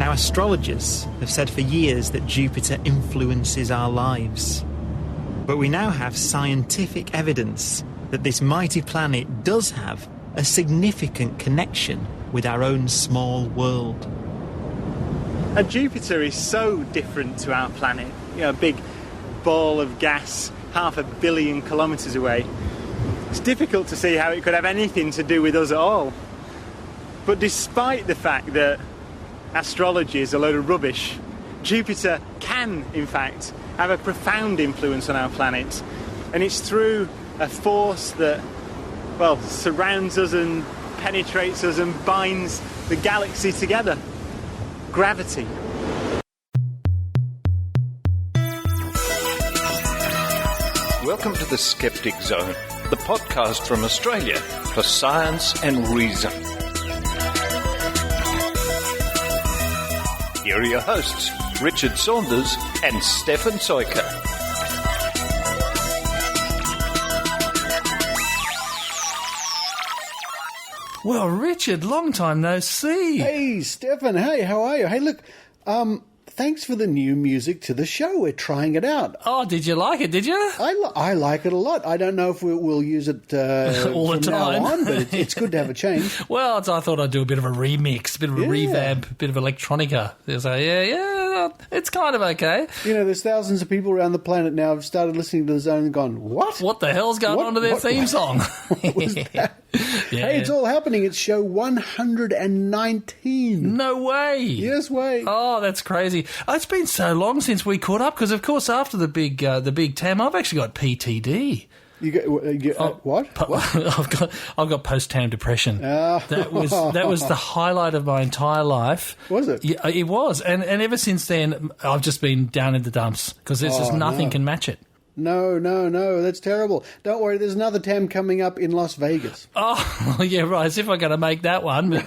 Now, astrologers have said for years that Jupiter influences our lives. But we now have scientific evidence that this mighty planet does have a significant connection with our own small world. And Jupiter is so different to our planet. You know, a big ball of gas 500 million kilometres away. It's difficult to see how it could have anything to do with us at all. But despite the fact that astrology is a load of rubbish, Jupiter can, in fact, have a profound influence on our planet. And it's through a force that, well, surrounds us and penetrates us and binds the galaxy together. Gravity. Welcome to the Skeptic Zone, the podcast from Australia for science and reason. Here are your hosts, Richard Saunders and Stefan Sojka. Well, Richard, long time no see. Hey, Stefan. Hey, how are you? Hey, look, thanks for the new music to the show. We're trying it out. Oh, did you like it, did you? I like it a lot. I don't know if we'll use it all the from time. now on, but it's good to have a change. Well, I thought I'd do a bit of a remix, a bit of a revamp, a bit of electronica. So, yeah, it's kind of okay. You know, there's thousands of people around the planet now have started listening to the Zone and gone, what? What the hell's going on to their theme song? What was that? Yeah. Hey, it's all happening. It's show 119. No way. Yes way. Oh, that's crazy. It's been so long since we caught up because, of course, after the big TAM, I've actually got PTD. What? I've got post-TAM depression. That was the highlight of my entire life. Was it? Yeah, it was. And ever since then, I've just been down in the dumps because there's just nothing can match it. No, that's terrible. Don't worry, there's another TAM coming up in Las Vegas. Oh, yeah, right, as if I'm going to make that one. But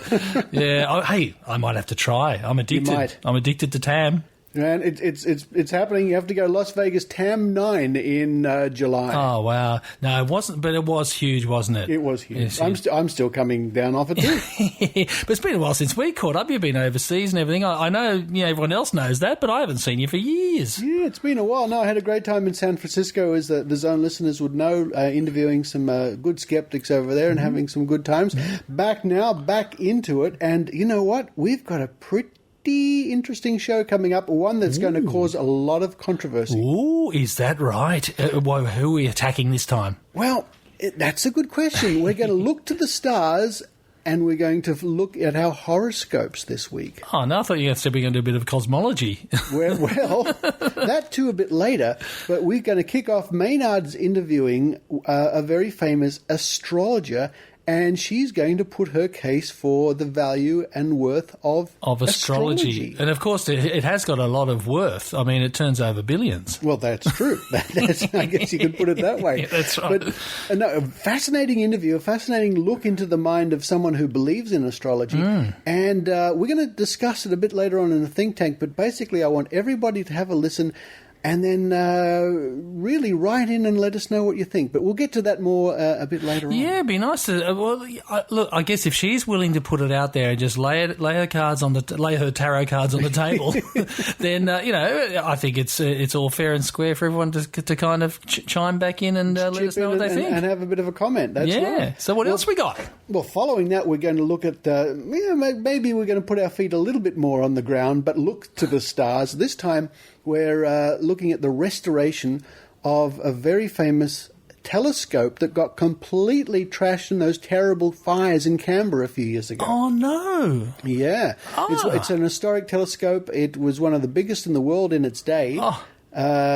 yeah, hey, I might have to try. I'm addicted. You might. I'm addicted to TAM. And it's happening. You have to go Las Vegas TAM 9 in July. Oh, wow. No, it wasn't, but it was huge, wasn't it? It was huge. Yes, I'm still coming down off it too. But it's been a while since we caught up. You've been overseas and everything. I know everyone else knows that, but I haven't seen you for years. Yeah, it's been a while. No, I had a great time in San Francisco, as the Zone listeners would know, interviewing some good skeptics over there and having some good times. Back into it. And you know what? We've got a pretty interesting show coming up, one that's going to cause a lot of controversy. Ooh, is that right? Who are we attacking this time? Well, that's a good question. We're going to look to the stars and we're going to look at our horoscopes this week. Oh, no, I thought you said we were going to do a bit of cosmology. Well, that too a bit later, but we're going to kick off. Maynard's interviewing a very famous astrologer, and she's going to put her case for the value and worth of astrology. And, of course, it has got a lot of worth. I mean, it turns over billions. Well, that's true. I guess you could put it that way. Yeah, that's right. But a fascinating interview, a fascinating look into the mind of someone who believes in astrology. And we're going to discuss it a bit later on in the think tank. But basically, I want everybody to have a listen and then really write in and let us know what you think. But we'll get to that more a bit later on. Yeah, it'd be nice to. Look, I guess if she's willing to put it out there and just lay her tarot cards on the table, then I think it's all fair and square for everyone to kind of chime back in and let us know what they think and have a bit of a comment. That's right. So what else we got? Well, following that, we're going to look at maybe we're going to put our feet a little bit more on the ground, but look to the stars. This time, we're looking at the restoration of a very famous telescope that got completely trashed in those terrible fires in Canberra a few years ago. Oh, no. Yeah. It's an historic telescope. It was one of the biggest in the world in its day.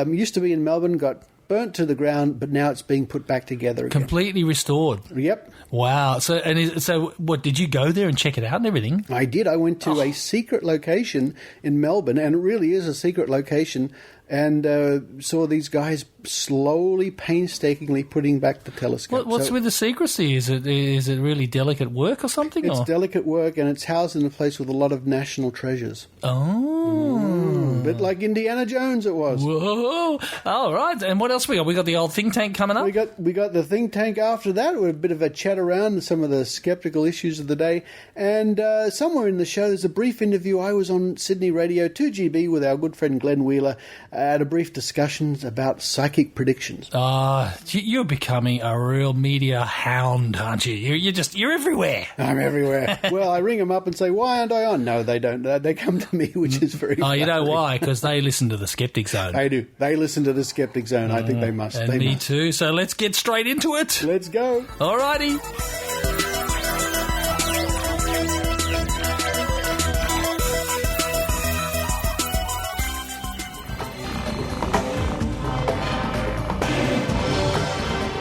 Used to be in Melbourne, got burnt to the ground, but now it's being put back together again. Completely restored. Yep. Wow. So what, did you go there and check it out and everything? I did. I went to a secret location in Melbourne, and it really is a secret location, and saw these guys slowly, painstakingly putting back the telescope. What's with the secrecy? Is it really delicate work or something? It's delicate work, and it's housed in a place with a lot of national treasures. Oh. bit like Indiana Jones it was. Whoa! All right, and what else we got? We got the old think tank coming up. We got the think tank after that. With a bit of a chat around some of the skeptical issues of the day, and somewhere in the show there's a brief interview. I was on Sydney Radio 2GB with our good friend Glenn Wheeler at a brief discussion about psychic predictions. You're becoming a real media hound, aren't you? You're everywhere. I'm everywhere. Well, I ring them up and say, "Why aren't I on?" No, they don't. They come to me, which is very. Oh, you know why? Because they listen to the Skeptic Zone. They do. They listen to the Skeptic Zone. I think they must. And me too. So let's get straight into it. Let's go. All righty.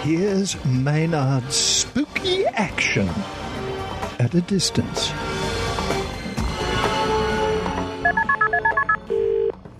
Here's Maynard's spooky action at a distance.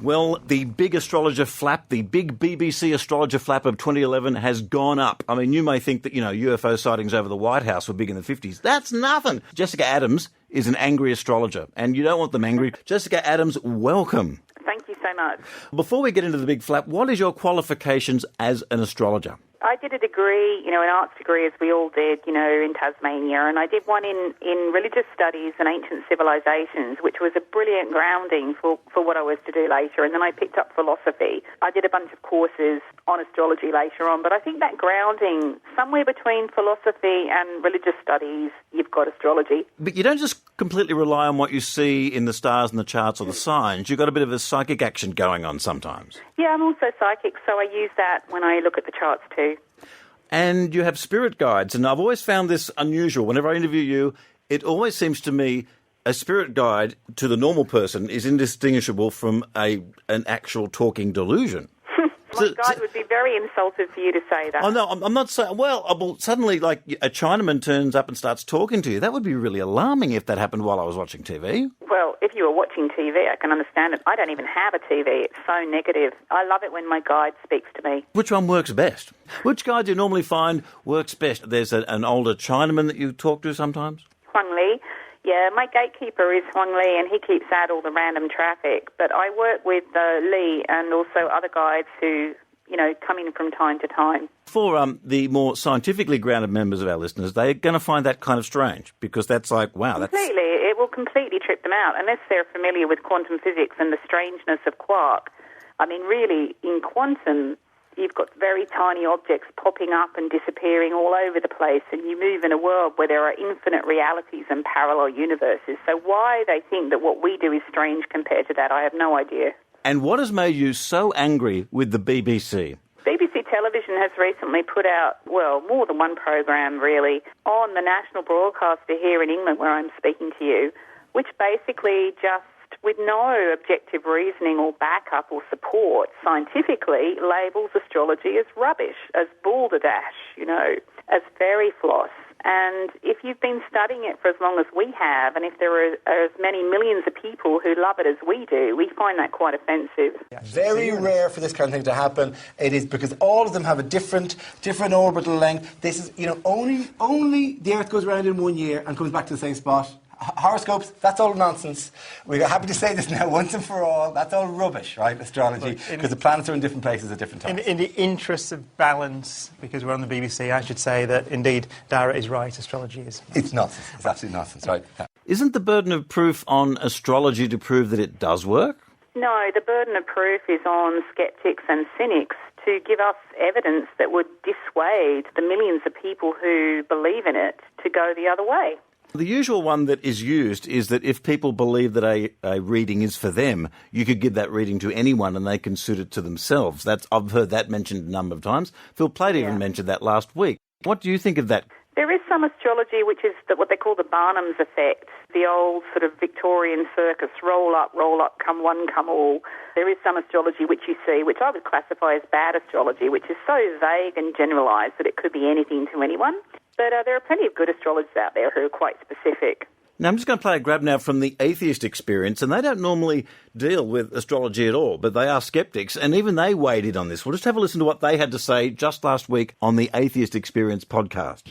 Well, the big astrologer flap, the big BBC astrologer flap of 2011 has gone up. I mean, you may think that, UFO sightings over the White House were big in the 50s. That's nothing. Jessica Adams is an angry astrologer, and you don't want them angry. Jessica Adams, welcome. Thank you so much. Before we get into the big flap, what is your qualifications as an astrologer? I did a degree, an arts degree, as we all did, in Tasmania, and I did one in religious studies and ancient civilizations, which was a brilliant grounding for what I was to do later. And then I picked up philosophy. I did a bunch of courses on astrology later on, but I think that grounding, somewhere between philosophy and religious studies, you've got astrology. But you don't just completely rely on what you see in the stars and the charts or the signs. You've got a bit of a psychic action going on sometimes. Yeah, I'm also psychic, so I use that when I look at the charts too. And you have spirit guides, and I've always found this unusual. Whenever I interview you, it always seems to me a spirit guide to the normal person is indistinguishable from an actual talking delusion. My guide would be very insulted for you to say that. Oh, no, I'm not saying... Well, suddenly, like, a Chinaman turns up and starts talking to you. That would be really alarming if that happened while I was watching TV. Well, if you were watching TV, I can understand it. I don't even have a TV. It's so negative. I love it when my guide speaks to me. Which one works best? Which guide do you normally find works best? There's an older Chinaman that you talk to sometimes? Huang Li. Yeah, my gatekeeper is Huang Li, and he keeps out all the random traffic. But I work with Li and also other guides who, come in from time to time. For the more scientifically grounded members of our listeners, they're going to find that kind of strange, because that's like, wow, Completely. It will completely trip them out, unless they're familiar with quantum physics and the strangeness of quark. I mean, really, in quantum, you've got very tiny objects popping up and disappearing all over the place, and you move in a world where there are infinite realities and parallel universes. So why they think that what we do is strange compared to that, I have no idea. And what has made you so angry with the BBC? BBC Television has recently put out, more than one program, really, on the national broadcaster here in England, where I'm speaking to you, which basically just, with no objective reasoning or backup or support, scientifically labels astrology as rubbish, as balderdash, as fairy floss. And if you've been studying it for as long as we have, and if there are as many millions of people who love it as we do, we find that quite offensive. Very rare for this kind of thing to happen. It is because all of them have a different orbital length. This is, only the Earth goes around in 1 year and comes back to the same spot. Horoscopes, that's all nonsense. We're happy to say this now once and for all. That's all rubbish, right, astrology, because the planets are in different places at different times. In the interests of balance, because we're on the BBC, I should say that, indeed, Dara is right, astrology is... It's nonsense. It's absolutely nonsense, right? Yeah. Isn't the burden of proof on astrology to prove that it does work? No, the burden of proof is on skeptics and cynics to give us evidence that would dissuade the millions of people who believe in it to go the other way. The usual one that is used is that if people believe that a reading is for them, you could give that reading to anyone and they can suit it to themselves. I've heard that mentioned a number of times. Phil Plait even mentioned that last week. What do you think of that? There is some astrology which is what they call the Barnum's effect, the old sort of Victorian circus, roll up, come one, come all. There is some astrology which you see, which I would classify as bad astrology, which is so vague and generalised that it could be anything to anyone. But there are plenty of good astrologers out there who are quite specific. Now, I'm just going to play a grab now from the atheist experience, and they don't normally deal with astrology at all, but they are skeptics, and even they weighed in on this. We'll just have a listen to what they had to say just last week on the Atheist Experience podcast.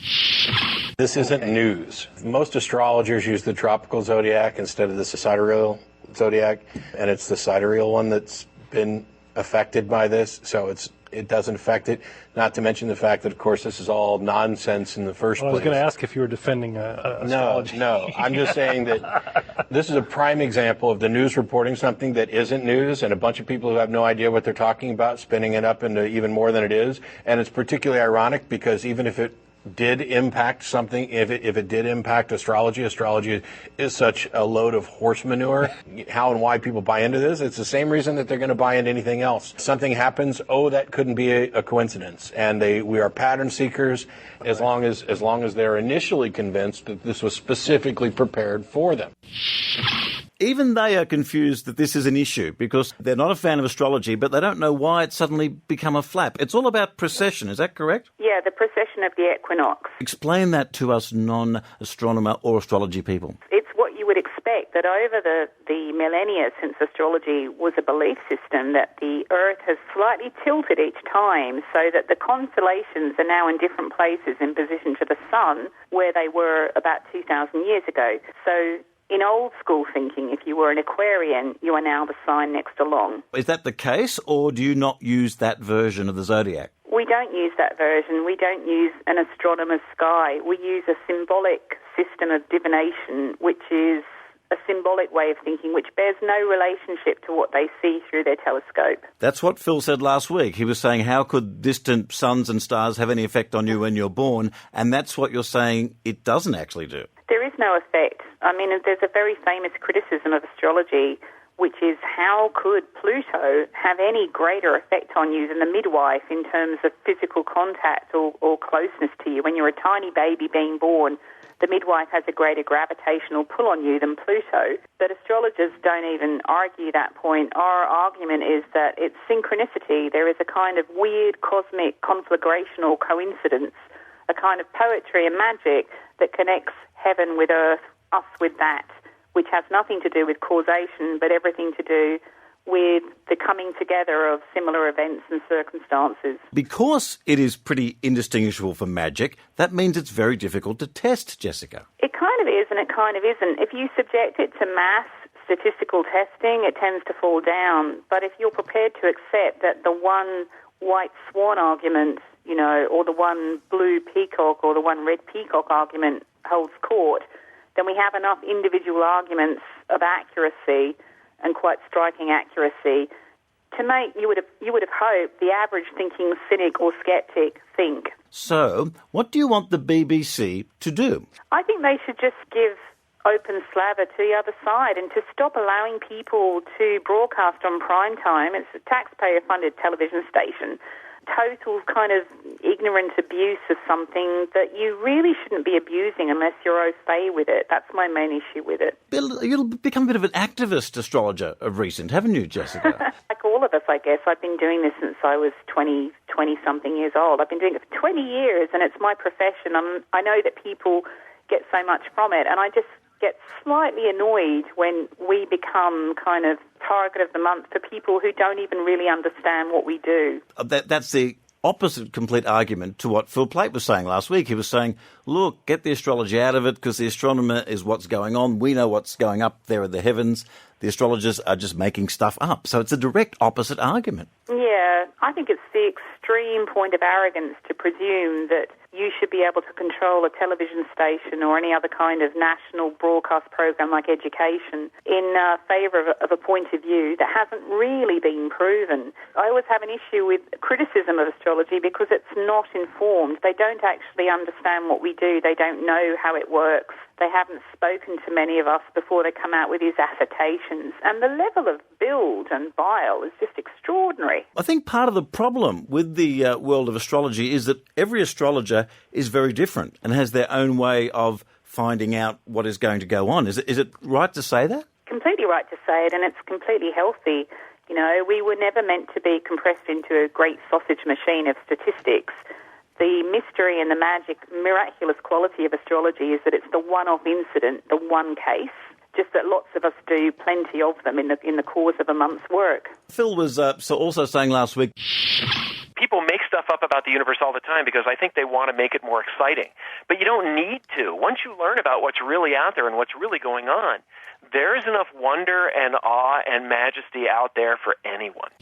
This isn't news. Most astrologers use the tropical zodiac instead of the sidereal zodiac, and it's the sidereal one that's been affected by this, so it doesn't affect it, not to mention the fact that, of course, this is all nonsense in the first place. I was going to ask if you were defending astrology. No. I'm just saying that this is a prime example of the news reporting something that isn't news, and a bunch of people who have no idea what they're talking about, spinning it up into even more than it is. And it's particularly ironic because even if it did impact something, if it did impact astrology is such a load of horse manure. How and why people buy into this, it's the same reason that they're going to buy into anything else. Something happens, that couldn't be a coincidence. And we are pattern seekers as long as they're initially convinced that this was specifically prepared for them. Even they are confused that this is an issue because they're not a fan of astrology, but they don't know why it's suddenly become a flap. It's all about precession, is that correct? Yeah, the precession of the equinox. Explain that to us non-astronomer or astrology people. It's what you would expect, that over the millennia since astrology was a belief system, that the Earth has slightly tilted each time so that the constellations are now in different places in position to the Sun where they were about 2,000 years ago. So in old school thinking, if you were an Aquarian, you are now the sign next along. Is that the case, or do you not use that version of the zodiac? We don't use that version. We don't use an astronomer's sky. We use a symbolic system of divination, which is a symbolic way of thinking, which bears no relationship to what they see through their telescope. That's what Phil said last week. He was saying, how could distant suns and stars have any effect on you when you're born? And that's what you're saying it doesn't actually do. There is no effect. I mean, there's a very famous criticism of astrology, which is how could Pluto have any greater effect on you than the midwife in terms of physical contact or closeness to you? When you're a tiny baby being born, the midwife has a greater gravitational pull on you than Pluto. But astrologers don't even argue that point. Our argument is that it's synchronicity. There is a kind of weird cosmic conflagrational coincidence, a kind of poetry and magic that connects heaven with earth, us with that, which has nothing to do with causation, but everything to do with the coming together of similar events and circumstances. Because it is pretty indistinguishable from magic, that means it's very difficult to test, Jessica. It kind of is and it kind of isn't. If you subject it to mass statistical testing, it tends to fall down. But if you're prepared to accept that the one white swan argument, or the one blue peacock or the one red peacock argument holds court, then we have enough individual arguments of accuracy and quite striking accuracy to make, you would have hoped, the average thinking cynic or skeptic think. So, what do you want the BBC to do? I think they should just give open slather to the other side and to stop allowing people to broadcast on prime time. It's a taxpayer-funded television station. Total kind of ignorant abuse of something that you really shouldn't be abusing unless you're au fait with it. That's my main issue with it. Bill, you've become a bit of an activist astrologer of recent, haven't you, Jessica? Like all of us, I guess. I've been doing this since I was 20-something years old. I've been doing it for 20 years, and it's my profession. I know that people get so much from it, and I just get slightly annoyed when we become kind of target of the month for people who don't even really understand what we do. That's the opposite complete argument to what Phil Plait was saying last week. He was saying, look, get the astrology out of it because the astronomer is what's going on. We know what's going up there in the heavens. The astrologers are just making stuff up. So it's a direct opposite argument. Yeah, I think it's the extreme point of arrogance to presume that you should be able to control a television station or any other kind of national broadcast program like education in favour of a point of view that hasn't really been proven. I always have an issue with criticism of astrology because it's not informed. They don't actually understand what we do. They don't know how it works. They haven't spoken to many of us before they come out with these assertions. And the level of build and bile is just extraordinary. I think part of the problem with the world of astrology is that every astrologer is very different and has their own way of finding out what is going to go on. Is it right to say that? Completely right to say it, and it's completely healthy. We were never meant to be compressed into a great sausage machine of statistics. The mystery and the magic, miraculous quality of astrology is that it's the one-off incident, the one case, just that lots of us do plenty of them in the course of a month's work. Phil was also saying last week, people make stuff up about the universe all the time because I think they want to make it more exciting. But you don't need to. Once you learn about what's really out there and what's really going on, there is enough wonder and awe and majesty out there for anyone.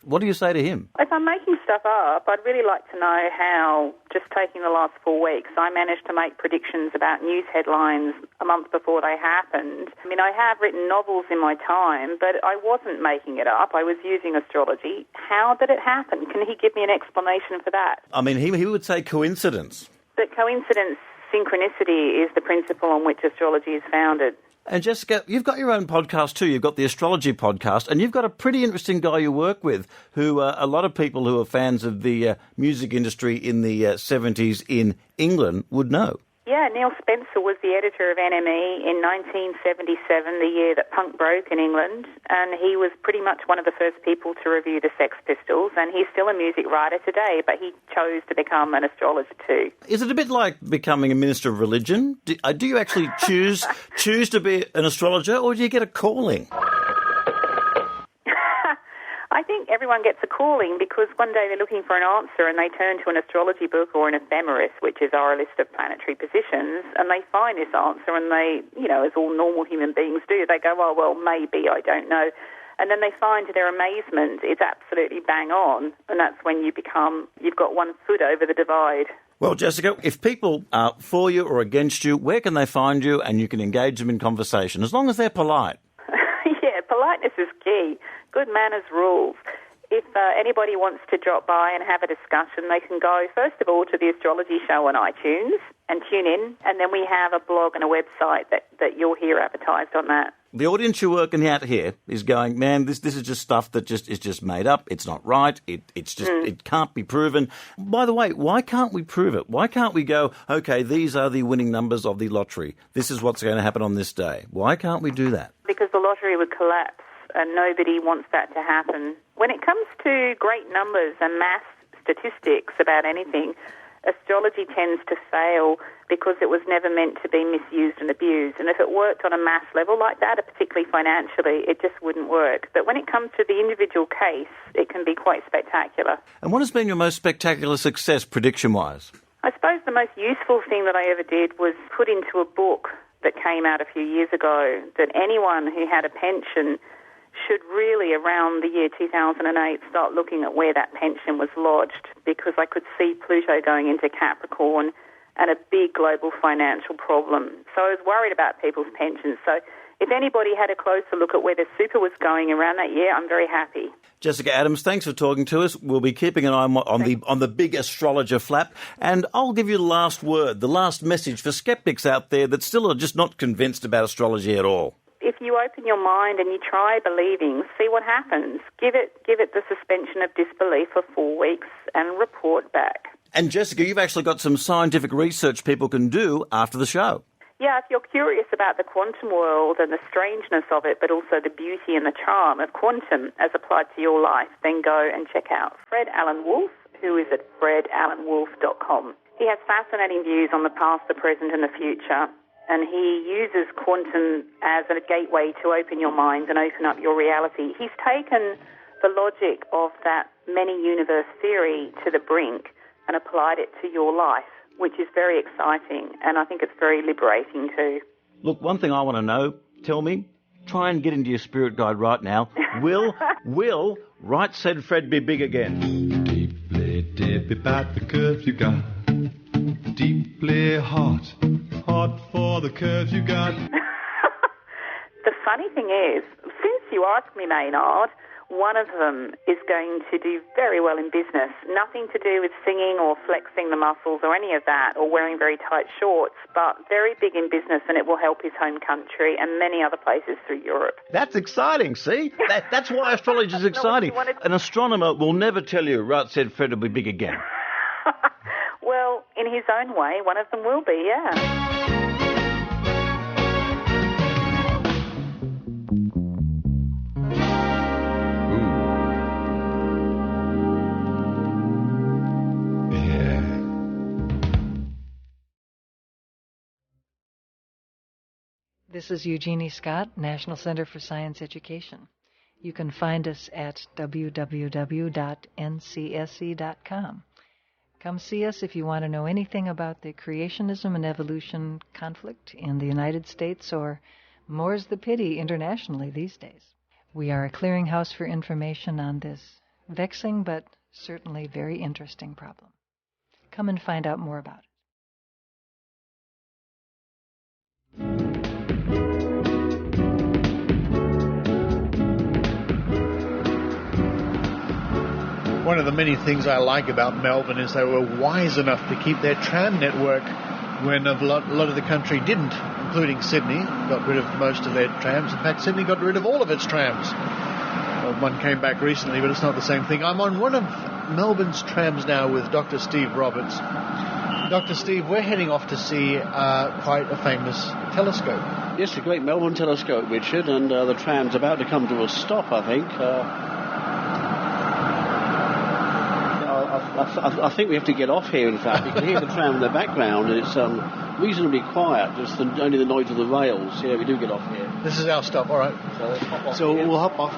What do you say to him? If I'm making stuff up, I'd really like to know how, just taking the last 4 weeks, I managed to make predictions about news headlines a month before they happened. I mean, I have written novels in my time, but I wasn't making it up. I was using astrology. How did it happen? Can he give me an explanation for that? I mean, he would say coincidence. But coincidence, synchronicity, is the principle on which astrology is founded. And Jessica, you've got your own podcast too. You've got the Astrology podcast, and you've got a pretty interesting guy you work with who a lot of people who are fans of the music industry in the 70s in England would know. Yeah, Neil Spencer was the editor of NME in 1977, the year that punk broke in England, and he was pretty much one of the first people to review the Sex Pistols, and he's still a music writer today, but he chose to become an astrologer too. Is it a bit like becoming a minister of religion? Do you actually choose to be an astrologer, or do you get a calling? I think everyone gets a calling because one day they're looking for an answer and they turn to an astrology book or an ephemeris, which is our list of planetary positions, and they find this answer and they, as all normal human beings do, they go, oh, well, maybe, I don't know. And then they find to their amazement it's absolutely bang on, and that's when you've got 1 foot over the divide. Well, Jessica, if people are for you or against you, where can they find you and you can engage them in conversation, as long as they're polite? Yeah, politeness is key. Good manners rules. If anybody wants to drop by and have a discussion, they can go, first of all, to the Astrology Show on iTunes and tune in, and then we have a blog and a website that you'll hear advertised on that. The audience you're working out here is going, man, this is just stuff that is just made up. It's not right. It can't be proven. By the way, why can't we prove it? Why can't we go, okay, these are the winning numbers of the lottery. This is what's going to happen on this day. Why can't we do that? Because the lottery would collapse, and nobody wants that to happen. When it comes to great numbers and mass statistics about anything, astrology tends to fail because it was never meant to be misused and abused. And if it worked on a mass level like that, particularly financially, it just wouldn't work. But when it comes to the individual case, it can be quite spectacular. And what has been your most spectacular success prediction-wise? I suppose the most useful thing that I ever did was put into a book that came out a few years ago that anyone who had a pension should really, around the year 2008, start looking at where that pension was lodged, because I could see Pluto going into Capricorn and a big global financial problem. So I was worried about people's pensions. So if anybody had a closer look at where the super was going around that year, I'm very happy. Jessica Adams, thanks for talking to us. We'll be keeping an eye on the big astrologer flap, and I'll give you the last word, the last message for skeptics out there that still are just not convinced about astrology at all. If you open your mind and you try believing, see what happens. Give it the suspension of disbelief for 4 weeks and report back. And Jessica, you've actually got some scientific research people can do after the show. Yeah, if you're curious about the quantum world and the strangeness of it, but also the beauty and the charm of quantum as applied to your life, then go and check out Fred Alan Wolf, who is at fredalanwolf.com. He has fascinating views on the past, the present and the future, and he uses quantum as a gateway to open your mind and open up your reality. He's taken the logic of that many-universe theory to the brink and applied it to your life, which is very exciting, and I think it's very liberating too. Look, one thing I want to know, tell me, try and get into your spirit guide right now. Will Right Said Fred be big again? Deeply deep about the curves you got. Deeply hot for the curves you got. The funny thing is, since you asked me, Maynard, one of them is going to do very well in business. Nothing to do with singing or flexing the muscles or any of that, or wearing very tight shorts, but very big in business, and it will help his home country and many other places through Europe. That's exciting, see? That's why astrology is exciting. An astronomer will never tell you, Right Said Fred will be big again. Well, in his own way, one of them will be, yeah. Yeah. This is Eugenie Scott, National Center for Science Education. You can find us at www.ncsc.com. Come see us if you want to know anything about the creationism and evolution conflict in the United States, or more's the pity internationally these days. We are a clearinghouse for information on this vexing but certainly very interesting problem. Come and find out more about it. One of the many things I like about Melbourne is they were wise enough to keep their tram network when a lot of the country didn't, including Sydney, got rid of most of their trams. In fact, Sydney got rid of all of its trams. Well, one came back recently, but it's not the same thing. I'm on one of Melbourne's trams now with Dr. Steve Roberts. Dr. Steve, we're heading off to see quite a famous telescope. Yes, the Great Melbourne Telescope, Richard, and the tram's about to come to a stop, I think. I think we have to get off here, in fact. You can hear the tram in the background, and it's reasonably quiet, just only the noise of the rails. Yeah, we do get off here. This is our stop, all right. So let's hop off. So we'll hop off.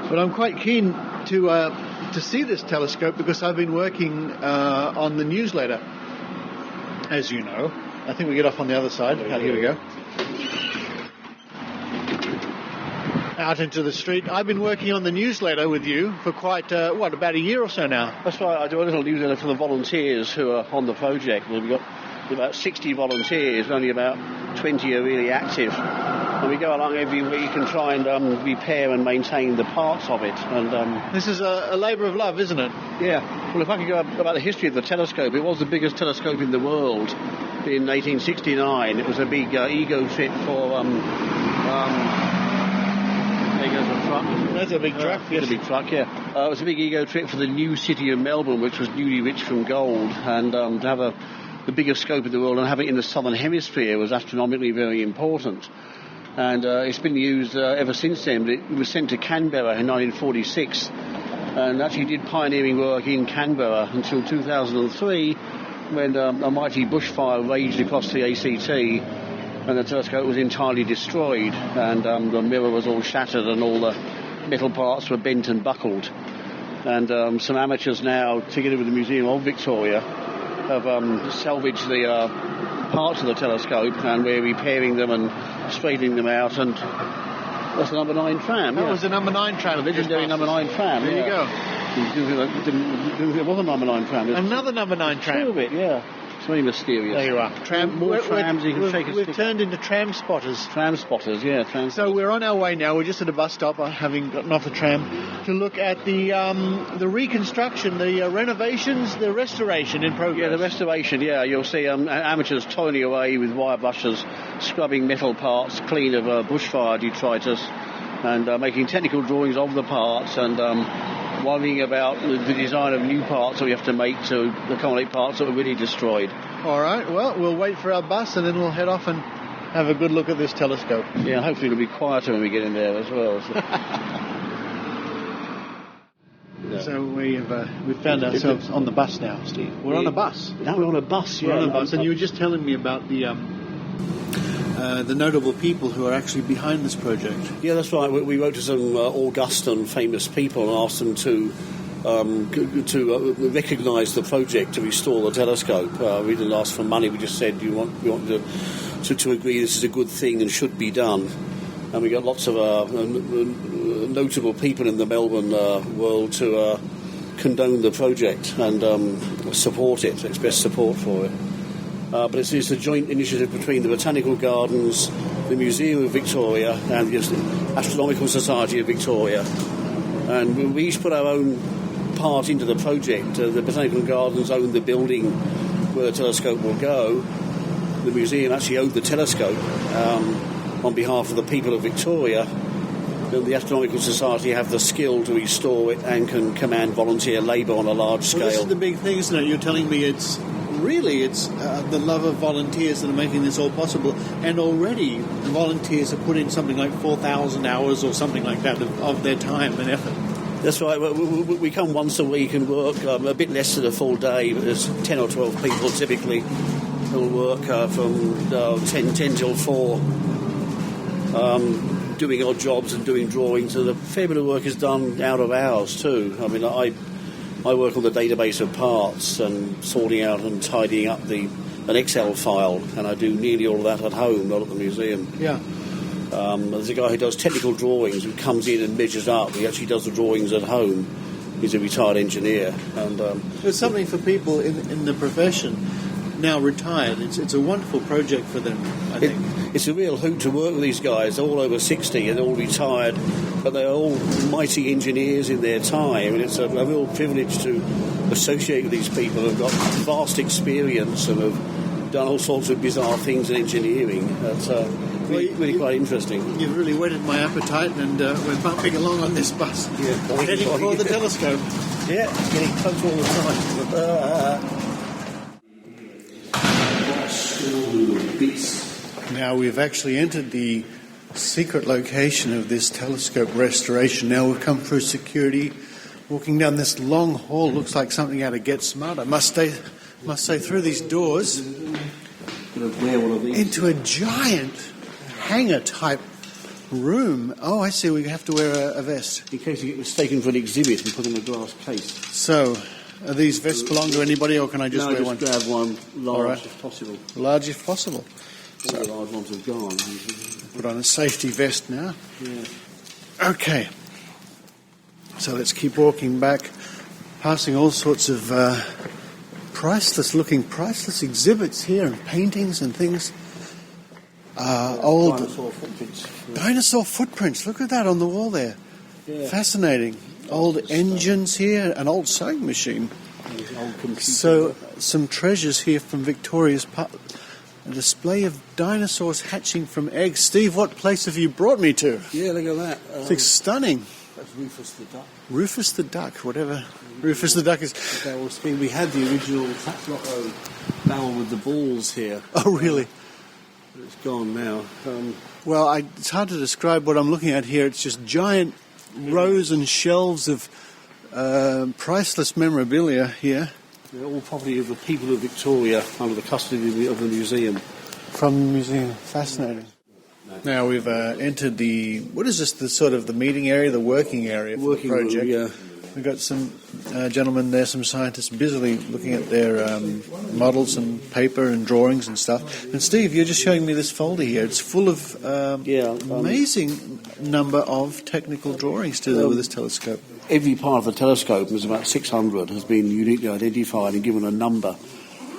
But I'm quite keen to see this telescope because I've been working on the newsletter, as you know. I think we get off on the other side. Here we go. Out into the street. I've been working on the newsletter with you for quite, about a year or so now? That's right. I do a little newsletter for the volunteers who are on the project. We've got about 60 volunteers, only about 20 are really active. And we go along every week and try and repair and maintain the parts of it. And this is a labour of love, isn't it? Yeah. Well, if I could go about the history of the telescope, it was the biggest telescope in the world in 1869. It was a big ego trip for... That's a big truck. Yes. It's a big truck, yeah. It was a big ego trip for the new city of Melbourne, which was newly rich from gold, and to have the biggest scope in the world and have it in the southern hemisphere was astronomically very important. And it's been used ever since then. But it was sent to Canberra in 1946 and actually did pioneering work in Canberra until 2003 when a mighty bushfire raged across the ACT and the telescope was entirely destroyed, and the mirror was all shattered and all the metal parts were bent and buckled. And some amateurs now, together with the Museum of Victoria, have salvaged the parts of the telescope, and we're repairing them and straightening them out. And that's the number 9 tram. That was the number 9 tram. The legendary number 9 tram. There you go. It was a number 9 tram. Another number 9 tram. A little bit, yeah. It's very mysterious. There you are. More trams, you can shake a stick. We've turned into tram spotters. Tram spotters, yeah. So we're on our way now. We're just at a bus stop, having gotten off the tram, to look at the reconstruction, the renovations, the restoration in progress. Yeah, the restoration, yeah. You'll see amateurs toiling away with wire brushes, scrubbing metal parts clean of bushfire detritus, and making technical drawings of the parts, and worrying about the design of new parts that we have to make to accommodate parts that were really destroyed. All right, well, we'll wait for our bus and then we'll head off and have a good look at this telescope. Yeah, hopefully it'll be quieter when we get in there as well. So we've found ourselves on the bus now, Steve. We're on a bus. Now we're on a bus, We're on a bus, and you were just telling me about the notable people who are actually behind this project. Yeah, that's right. We wrote to some august and famous people and asked them to recognise the project to restore the telescope. We didn't ask for money. We just said we want to agree this is a good thing and should be done. And we got lots of notable people in the Melbourne world to condone the project and support it, express support for it. But it's a joint initiative between the Botanical Gardens, the Museum of Victoria and the Astronomical Society of Victoria. And we each put our own part into the project. The Botanical Gardens own the building where the telescope will go. The museum actually owned the telescope on behalf of the people of Victoria. And the Astronomical Society have the skill to restore it and can command volunteer labour on a large scale. Well, this is the big thing, isn't it? You're telling me it's the love of volunteers that are making this all possible, and already the volunteers have put in something like 4,000 hours or something like that of their time and effort. That's right. We come once a week and work a bit less than a full day, but there's 10 or 12 people typically who work from 10 till 4. doing odd jobs and doing drawings, and a fair bit of work is done out of hours too. I mean, I work on the database of parts and sorting out and tidying up an Excel file, and I do nearly all of that at home, not at the museum. Yeah. There's a guy who does technical drawings who comes in and measures up. He actually does the drawings at home. He's a retired engineer. And it's something for people in the profession now retired. It's a wonderful project for them, I think. It's a real hoot to work with these guys. They're all over 60 and they're all retired, but they're all mighty engineers in their time, and it's a real privilege to associate with these people who've got vast experience and have done all sorts of bizarre things in engineering. That's really quite interesting. You've really whetted my appetite, and we're bumping along on this bus. Yeah, heading for the telescope. Yeah, getting close all the time. Now we've actually entered the secret location of this telescope restoration. Now we've come through security, walking down this long hall. Looks like something out of Get Smart. I must say through these doors into a giant hangar-type room. Oh, I see. We have to wear a vest. In case you get mistaken for an exhibit and put in a glass case. So, are these vests belong to anybody, or can I just wear one? No, just grab one large if possible. Large if possible. All the large ones have gone. Put on a safety vest now. Yeah. Okay. So let's keep walking back, passing all sorts of priceless exhibits here, and paintings and things. Old dinosaur footprints. Look at that on the wall there. Yeah. Fascinating. Old engines here, an old sewing machine. So some treasures here from Victoria's past. A display of dinosaurs hatching from eggs. Steve, what place have you brought me to? Yeah, look at that. It's stunning. That's Rufus the Duck. Rufus the Duck, whatever Rufus the Duck is. We had the original Tatlotto barrel with the balls here. Oh, really? It's gone now. Well, it's hard to describe what I'm looking at here. It's just giant rows and shelves of priceless memorabilia here. They're all property of the people of Victoria under the custody of the museum. From the museum. Fascinating. Now we've entered what is this, the meeting area, the working area for the project? Room, yeah. We've got some gentlemen there, some scientists, busily looking at their models and paper and drawings and stuff. And Steve, you're just showing me this folder here. It's full of amazing number of technical drawings to do with this telescope. Every part of the telescope, there's about 600, has been uniquely identified and given a number.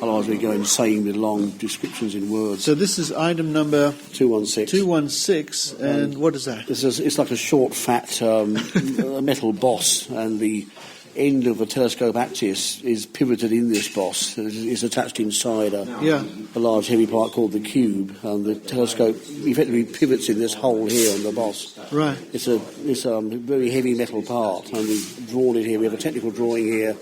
Otherwise we go insane with long descriptions in words. So this is item number 216. 216, and what is that? It's like a short, fat metal boss, and the end of the telescope axis is pivoted in this boss. It's attached inside a large heavy part called the cube, and the telescope effectively pivots in this hole here on the boss. Right. It's a very heavy metal part, and we've drawn it here. We have a technical drawing here.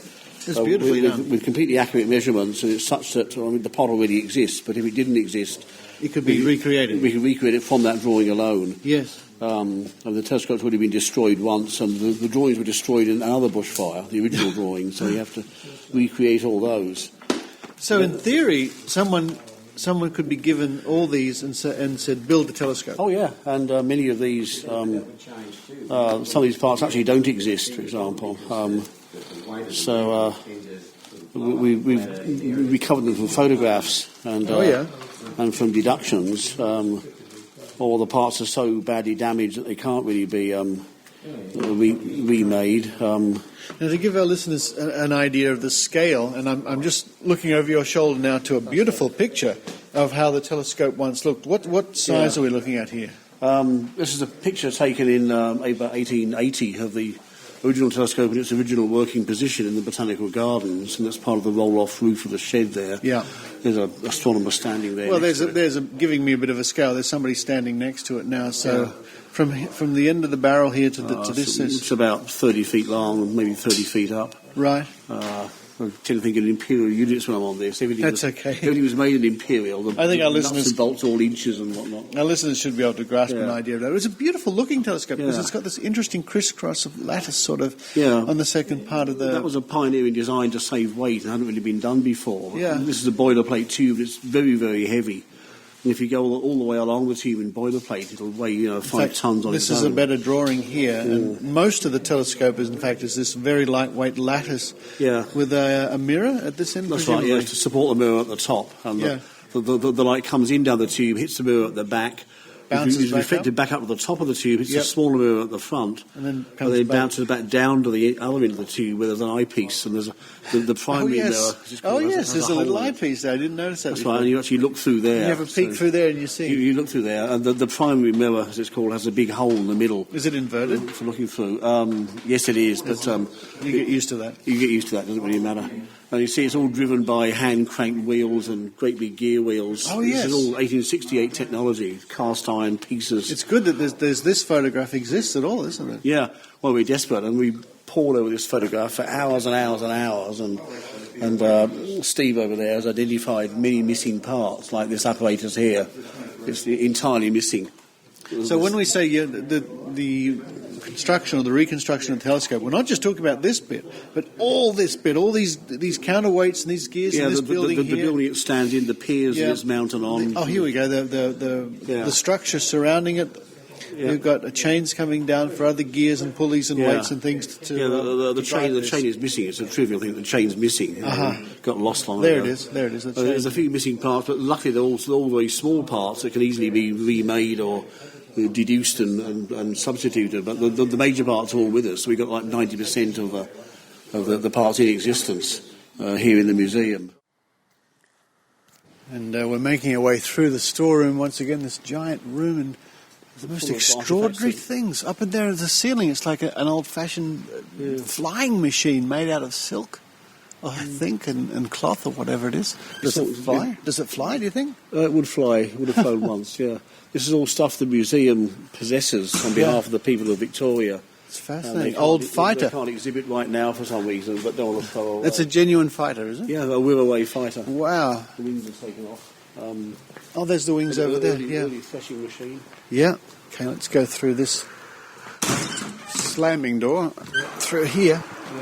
It's beautifully done. With completely accurate measurements, and it's such that the pot already exists, but if it didn't exist, it could be recreated. We could recreate it from that drawing alone. Yes. And the telescope's already been destroyed once, and the drawings were destroyed in another bushfire, the original drawings, so you have to recreate all those. So in theory, someone could be given all these and said, build the telescope. Oh, yeah, and many of these, some of these parts actually don't exist, for example. So we've recovered them from photographs and from deductions. All the parts are so badly damaged that they can't really be remade. Now, to give our listeners an idea of the scale, and I'm just looking over your shoulder now to a beautiful picture of how the telescope once looked. What size are we looking at here? This is a picture taken in about 1880 of the original telescope in its original working position in the Botanical Gardens, and that's part of the roll-off roof of the shed there. Yeah. There's an astronomer standing there. Well, there's giving me a bit of a scale. There's somebody standing next to it now. So from the end of the barrel here to this, it's about 30 feet long, maybe 30 feet up. Right. I tend to think in imperial units when I'm on this. Everything was made in imperial. I think our nuts listeners and bolts all inches and whatnot. Our listeners should be able to grasp an idea of that. It's a beautiful looking telescope because it's got this interesting crisscross of lattice sort of on the second part of the. That was a pioneering design to save weight and hadn't really been done before. Yeah. This is a boilerplate tube. It's very, very heavy. And if you go all the way along the tube in boilerplate, it'll weigh 5 tons on its This is a own. better drawing here. And most of the telescope, in fact, is this very lightweight lattice with a mirror at this end. That's right, to support the mirror at the top. And the light comes in down the tube, hits the mirror at the back, bounces reflected back up to the top of the tube, hits a smaller mirror at the front, and then bounces back down to the other end of the tube where there's an eyepiece, and there's the primary mirror. There's a little eyepiece there. I didn't notice that. That's before. right, and you actually look through there. You have a peek through there and you see. You look through there, and the primary mirror, as it's called, has a big hole in the middle. Is it inverted? For looking through. Yes, it is, but... you get used to that. You get used to that, doesn't really matter. And you see it's all driven by hand-cranked wheels and great big gear wheels. Oh, yes. This is all 1868 technology, cast iron pieces. It's good that there's this photograph exists at all, isn't it? Yeah. Well, we're desperate, and we pored over this photograph for hours and hours and hours, and Steve over there has identified many missing parts, like this apparatus here. It's entirely missing. So when we say the construction or the reconstruction of the telescope, we're not just talking about this bit, but all this bit, all these counterweights and these gears and this building the building it stands in, the piers that it's mounted on. Oh, here we go. The structure surrounding it. Yeah. You've got chains coming down for other gears and pulleys and weights and things to. The chain is missing. It's a trivial thing. The chain's missing. Got lost long ago. There it is. There's a few missing parts, but luckily they're all very small parts that can easily be remade or deduced and substituted. But the major parts are all with us. So we've got like 90% of the parts in existence here in the museum. And we're making our way through the storeroom once again. This giant room and the most extraordinary things up in there at the ceiling. It's like an old-fashioned flying machine made out of silk, I think, and cloth or whatever it is. Does it fly? Does it fly, do you think? It would fly. It would have flown once, yeah. This is all stuff the museum possesses on behalf of the people of Victoria. It's fascinating. Old fighter. They can't exhibit right now for some reason, but don't want to throw away. It's a genuine fighter, is it? Yeah, a Wirraway fighter. Wow. The wings are taken off. There's the wings over there. Early threshing machine. Yeah. Okay, let's go through this slamming door through here. Yeah.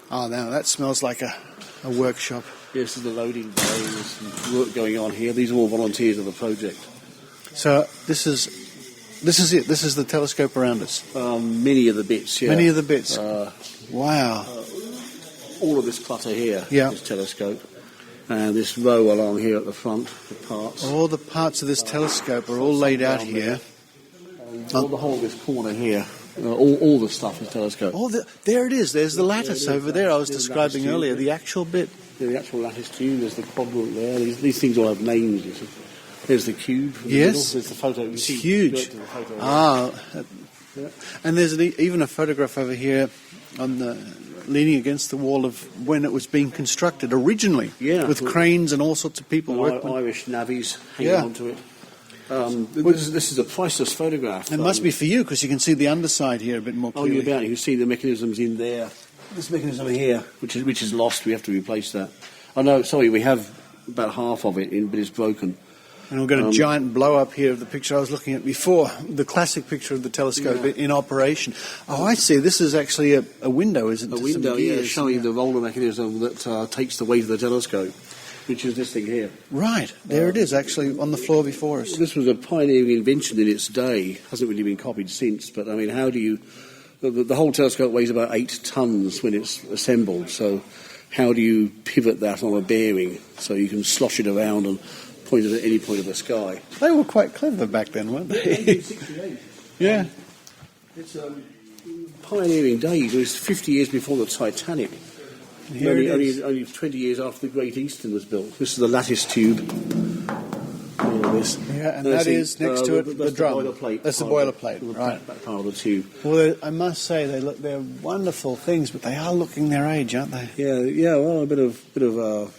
Oh, now that smells like a workshop. Yes, this is the loading bay. There's some work going on here. These are all volunteers of the project. So this is it. This is the telescope around us. Many of the bits. Yeah. Many of the bits. Wow. All of this clutter here. Yeah. This telescope. And this row along here at the front, the parts. All the parts of this telescope are all laid out here. All the whole of this corner here. All the stuff is telescope. There it is. There's the lattice over there I was describing earlier, the actual bit. Yeah, the actual lattice tube. There's the quadrant there. These things all have names, you see. There's the cube. Yes. There's the photo. It's huge. And there's even a photograph over here on leaning against the wall of when it was being constructed originally. Yeah. With cranes and all sorts of people working. Irish navvies hanging onto it. This is a priceless photograph. It must be for you because you can see the underside here a bit more clearly. You can see the mechanisms in there. This mechanism here, which is lost, we have to replace that. Oh no, sorry, we have about half of it, but it's broken. And we've got a giant blow-up here of the picture I was looking at before, the classic picture of the telescope in operation. Oh, I see. This is actually a window, isn't it? A window, showing the roller mechanism that takes the weight of the telescope, which is this thing here. Right. There it is, actually, on the floor before us. This was a pioneering invention in its day. Hasn't really been copied since, but, I mean, how do you... The whole telescope weighs about 8 tons when it's assembled, so how do you pivot that on a bearing so you can slosh it around and point it at any point of the sky? They were quite clever back then, weren't they? 1968. Yeah. It's pioneering days. It was 50 years before the Titanic. Only 20 years after the Great Eastern was built. This is the lattice tube. This. Yeah, and that is next to it the drum. That's the boilerplate, right? That part of the tube. Well, I must say they're wonderful things, but they are looking their age, aren't they? Yeah. Well, a bit of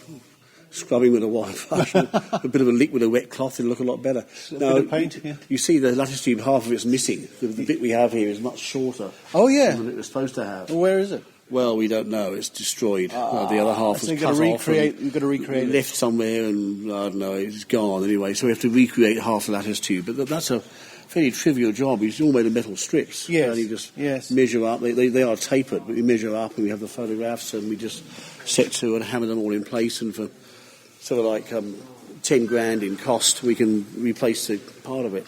scrubbing with a white brush, a bit of a lick with a wet cloth, it'll look a lot better. Now, bit of paint, you see the lattice tube, half of it's missing. The bit we have here is much shorter. Oh, yeah. Than it was supposed to have. Well, where is it? Well, we don't know. It's destroyed. The other half was cut off. You've got to recreate it. Left somewhere, and I don't know, it's gone anyway. So we have to recreate half the lattice tube. But that's a fairly trivial job. It's all made of metal strips. Yes. And you just measure up. They are tapered, but we measure up, and we have the photographs, and we just set to and hammer them all in place. And for sort of like 10 grand in cost, we can replace the part of it.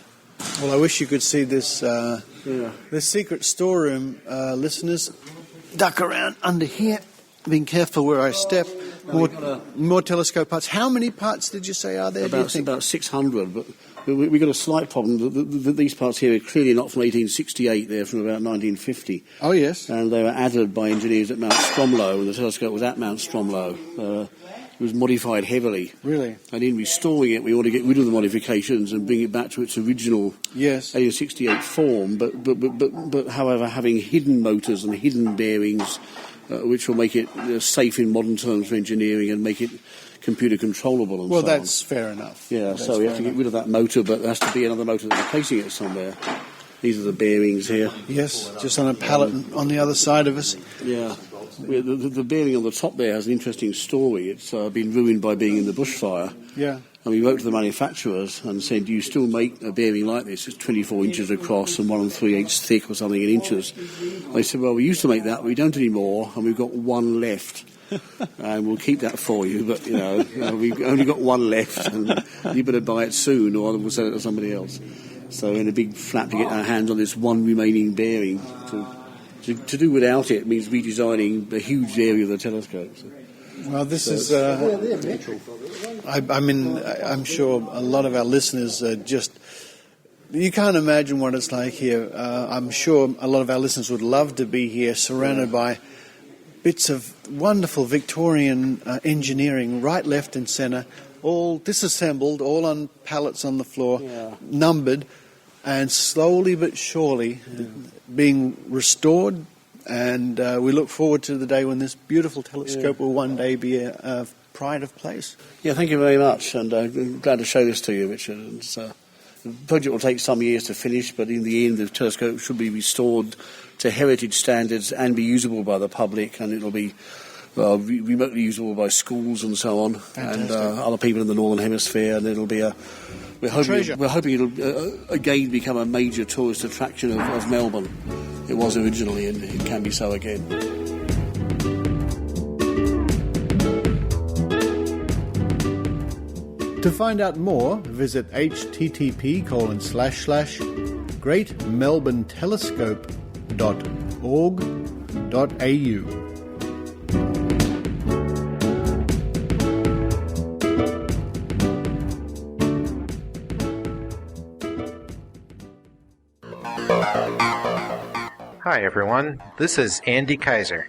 Well, I wish you could see this this secret storeroom, listeners. Duck around under here. Being careful where I step. More telescope parts. How many parts did you say are there? About 600, but we've got a slight problem. These parts here are clearly not from 1868, they're from about 1950. Oh, yes. And they were added by engineers at Mount Stromlo, and the telescope was at Mount Stromlo. It was modified heavily. Really? And in restoring it, we want to get rid of the modifications and bring it back to its original 1868 form, but however, having hidden motors and hidden bearings, which will make it safe in modern terms for engineering and make it computer controllable and so on. Well, that's fair enough. Yeah, so we have to get rid of that motor, but there has to be another motor that's replacing it somewhere. These are the bearings here. Yes, just on a pallet on the other side of us. Yeah. The bearing on the top there has an interesting story. It's been ruined by being in the bushfire. Yeah. And we wrote to the manufacturers and said, do you still make a bearing like this? It's 24 inches across and 1 3/8 thick or something in inches. They said, well, we used to make that, but we don't anymore, and we've got one left. And we'll keep that for you, but, we've only got one left, and you better buy it soon or we'll sell it to somebody else. So in a big flap to get our hands on this one remaining bearing. To do without it means redesigning a huge area of the telescope. So. Well, this is... I'm sure a lot of our listeners just... You can't imagine what it's like here. I'm sure a lot of our listeners would love to be here, surrounded by bits of wonderful Victorian engineering, right, left and centre, all disassembled, all on pallets on the floor, numbered, and slowly but surely being restored. And we look forward to the day when this beautiful telescope will one day be a pride of place. Yeah, thank you very much, and I'm glad to show this to you, Richard. The project will take some years to finish, but in the end the telescope should be restored to heritage standards and be usable by the public, and it'll be remotely usable by schools and so on. Fantastic. And other people in the Northern Hemisphere, and it'll be we're hoping it'll again become a major tourist attraction of Melbourne. It was originally, and it can be so again. To find out more, visit http://greatmelbournetelescope.org.au. Hi everyone, this is Andy Kaiser.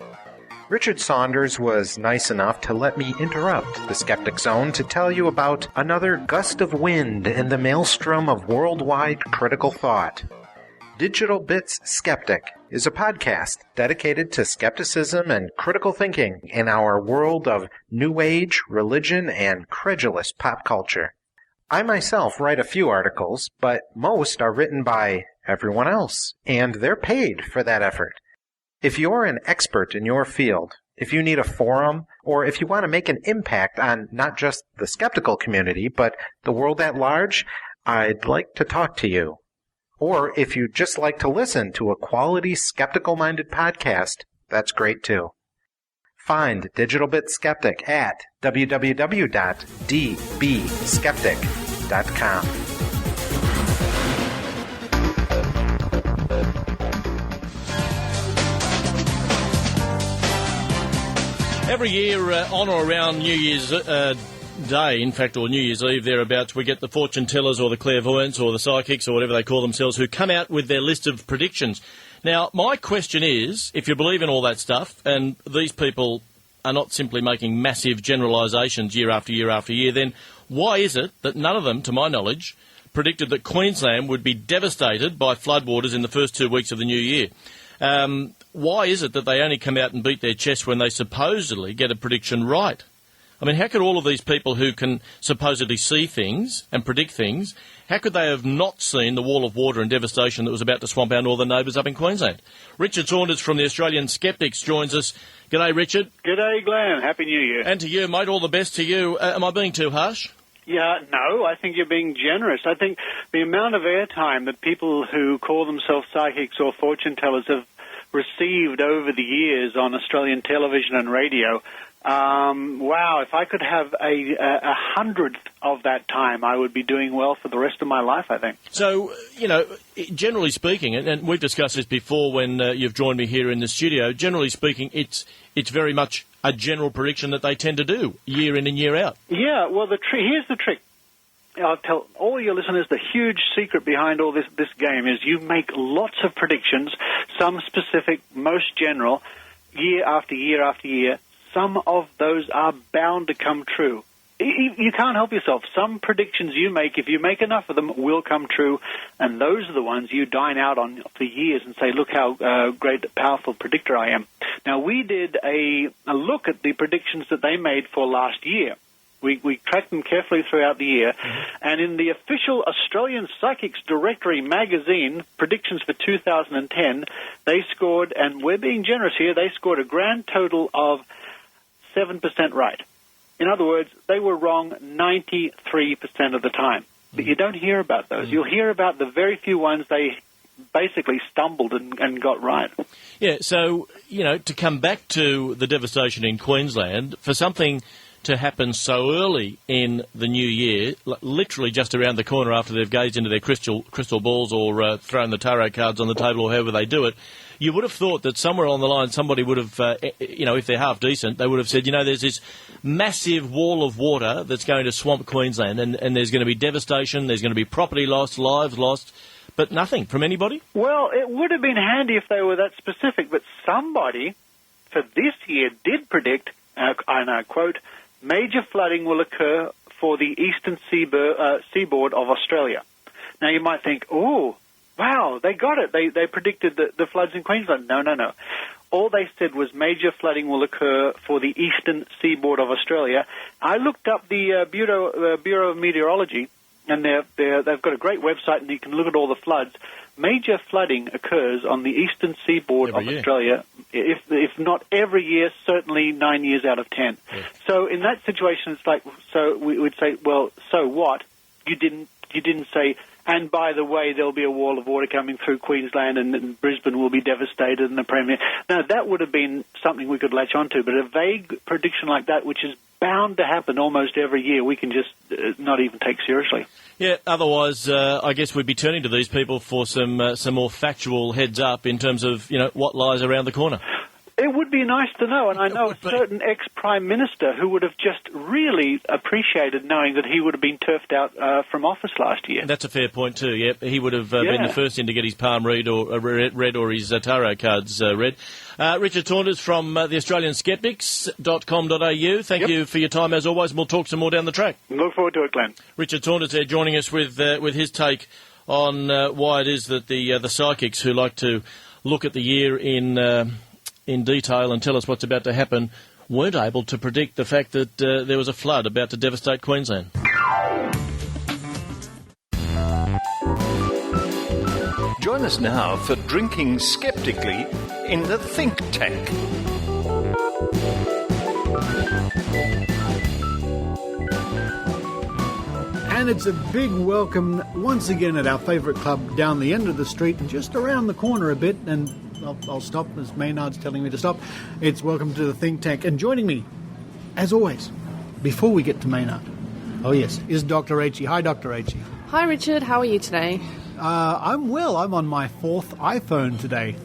Richard Saunders was nice enough to let me interrupt the Skeptic Zone to tell you about another gust of wind in the maelstrom of worldwide critical thought. Digital Bits Skeptic is a podcast dedicated to skepticism and critical thinking in our world of New Age, religion, and credulous pop culture. I myself write a few articles, but most are written by everyone else, and they're paid for that effort. If you're an expert in your field, if you need a forum, or if you want to make an impact on not just the skeptical community, but the world at large, I'd like to talk to you. Or if you'd just like to listen to a quality skeptical-minded podcast, that's great too. Find Digital Bit Skeptic at www.dbskeptic.com. Every year, on or around New Year's Day, in fact, or New Year's Eve, thereabouts, we get the fortune tellers or the clairvoyants or the psychics or whatever they call themselves who come out with their list of predictions. Now, my question is, if you believe in all that stuff, and these people are not simply making massive generalisations year after year after year, then why is it that none of them, to my knowledge, predicted that Queensland would be devastated by floodwaters in the first 2 weeks of the new year? Why is it that they only come out and beat their chest when they supposedly get a prediction right? I mean, how could all of these people who can supposedly see things and predict things, how could they have not seen the wall of water and devastation that was about to swamp our northern neighbours up in Queensland? Richard Saunders from the Australian Skeptics joins us. G'day, Richard. G'day, Glenn. Happy New Year. And to you, mate, all the best to you. Am I being too harsh? Yeah, no, I think you're being generous. I think the amount of airtime that people who call themselves psychics or fortune tellers have received over the years on Australian television and radio. Wow, if I could have a hundredth of that time, I would be doing well for the rest of my life, I think. So, generally speaking, and we've discussed this before when you've joined me here in the studio, generally speaking, it's very much a general prediction that they tend to do year in and year out. Yeah, well, here's the trick. I'll tell all your listeners the huge secret behind all this game is you make lots of predictions, some specific, most general, year after year after year. Some of those are bound to come true. You can't help yourself. Some predictions you make, if you make enough of them, will come true, and those are the ones you dine out on for years and say, look how great, powerful predictor I am. Now, we did a look at the predictions that they made for last year. We tracked them carefully throughout the year, and in the official Australian Psychics Directory magazine, predictions for 2010, they scored, and we're being generous here, they scored a grand total of 7% right. In other words, they were wrong 93% of the time. But you don't hear about those. You'll hear about the very few ones they basically stumbled and got right. Yeah, so, to come back to the devastation in Queensland, for something to happen so early in the new year, literally just around the corner after they've gazed into their crystal balls or thrown the tarot cards on the table or however they do it, you would have thought that somewhere along the line somebody would have, if they're half decent, they would have said, there's this massive wall of water that's going to swamp Queensland and there's going to be devastation, there's going to be property lost, lives lost, but nothing from anybody? Well, it would have been handy if they were that specific, but somebody for this year did predict, and I quote, major flooding will occur for the eastern seaboard of Australia. Now, you might think, oh, wow, they got it. They predicted the floods in Queensland. No. All they said was major flooding will occur for the eastern seaboard of Australia. I looked up the Bureau of Meteorology, and they've got a great website, and you can look at all the floods. Major flooding occurs on the eastern seaboard of Australia, if not every year, certainly 9 years out of 10. Yeah. So in that situation, it's like, so we would say, well, so what? You didn't say, and by the way, there'll be a wall of water coming through Queensland and Brisbane will be devastated and the Premier. Now, that would have been something we could latch onto, but a vague prediction like that, which is bound to happen almost every year, we can just not even take seriously. Yeah, otherwise, I guess we'd be turning to these people for some more factual heads up in terms of, what lies around the corner. It would be nice to know, and I know a certain ex-Prime Minister who would have just really appreciated knowing that he would have been turfed out from office last year. That's a fair point too, yeah. He would have been the first in to get his palm read or his tarot cards read. Richard Saunders from the Australian Skeptics.com.au. Thank you for your time as always, and we'll talk some more down the track. Look forward to it, Glenn. Richard Saunders there joining us with his take on why it is that the psychics who like to look at the year in detail and tell us what's about to happen weren't able to predict the fact that there was a flood about to devastate Queensland. Join us now for Drinking Skeptically in the Think Tank. And it's a big welcome once again at our favourite club down the end of the street and just around the corner a bit, and I'll stop as Maynard's telling me to stop. It's welcome to the Think Tank, and joining me, as always, before we get to Maynard, is Dr. H. Hi, Dr. H. Hi, Richard. How are you today? I'm well. I'm on my 4th iPhone today.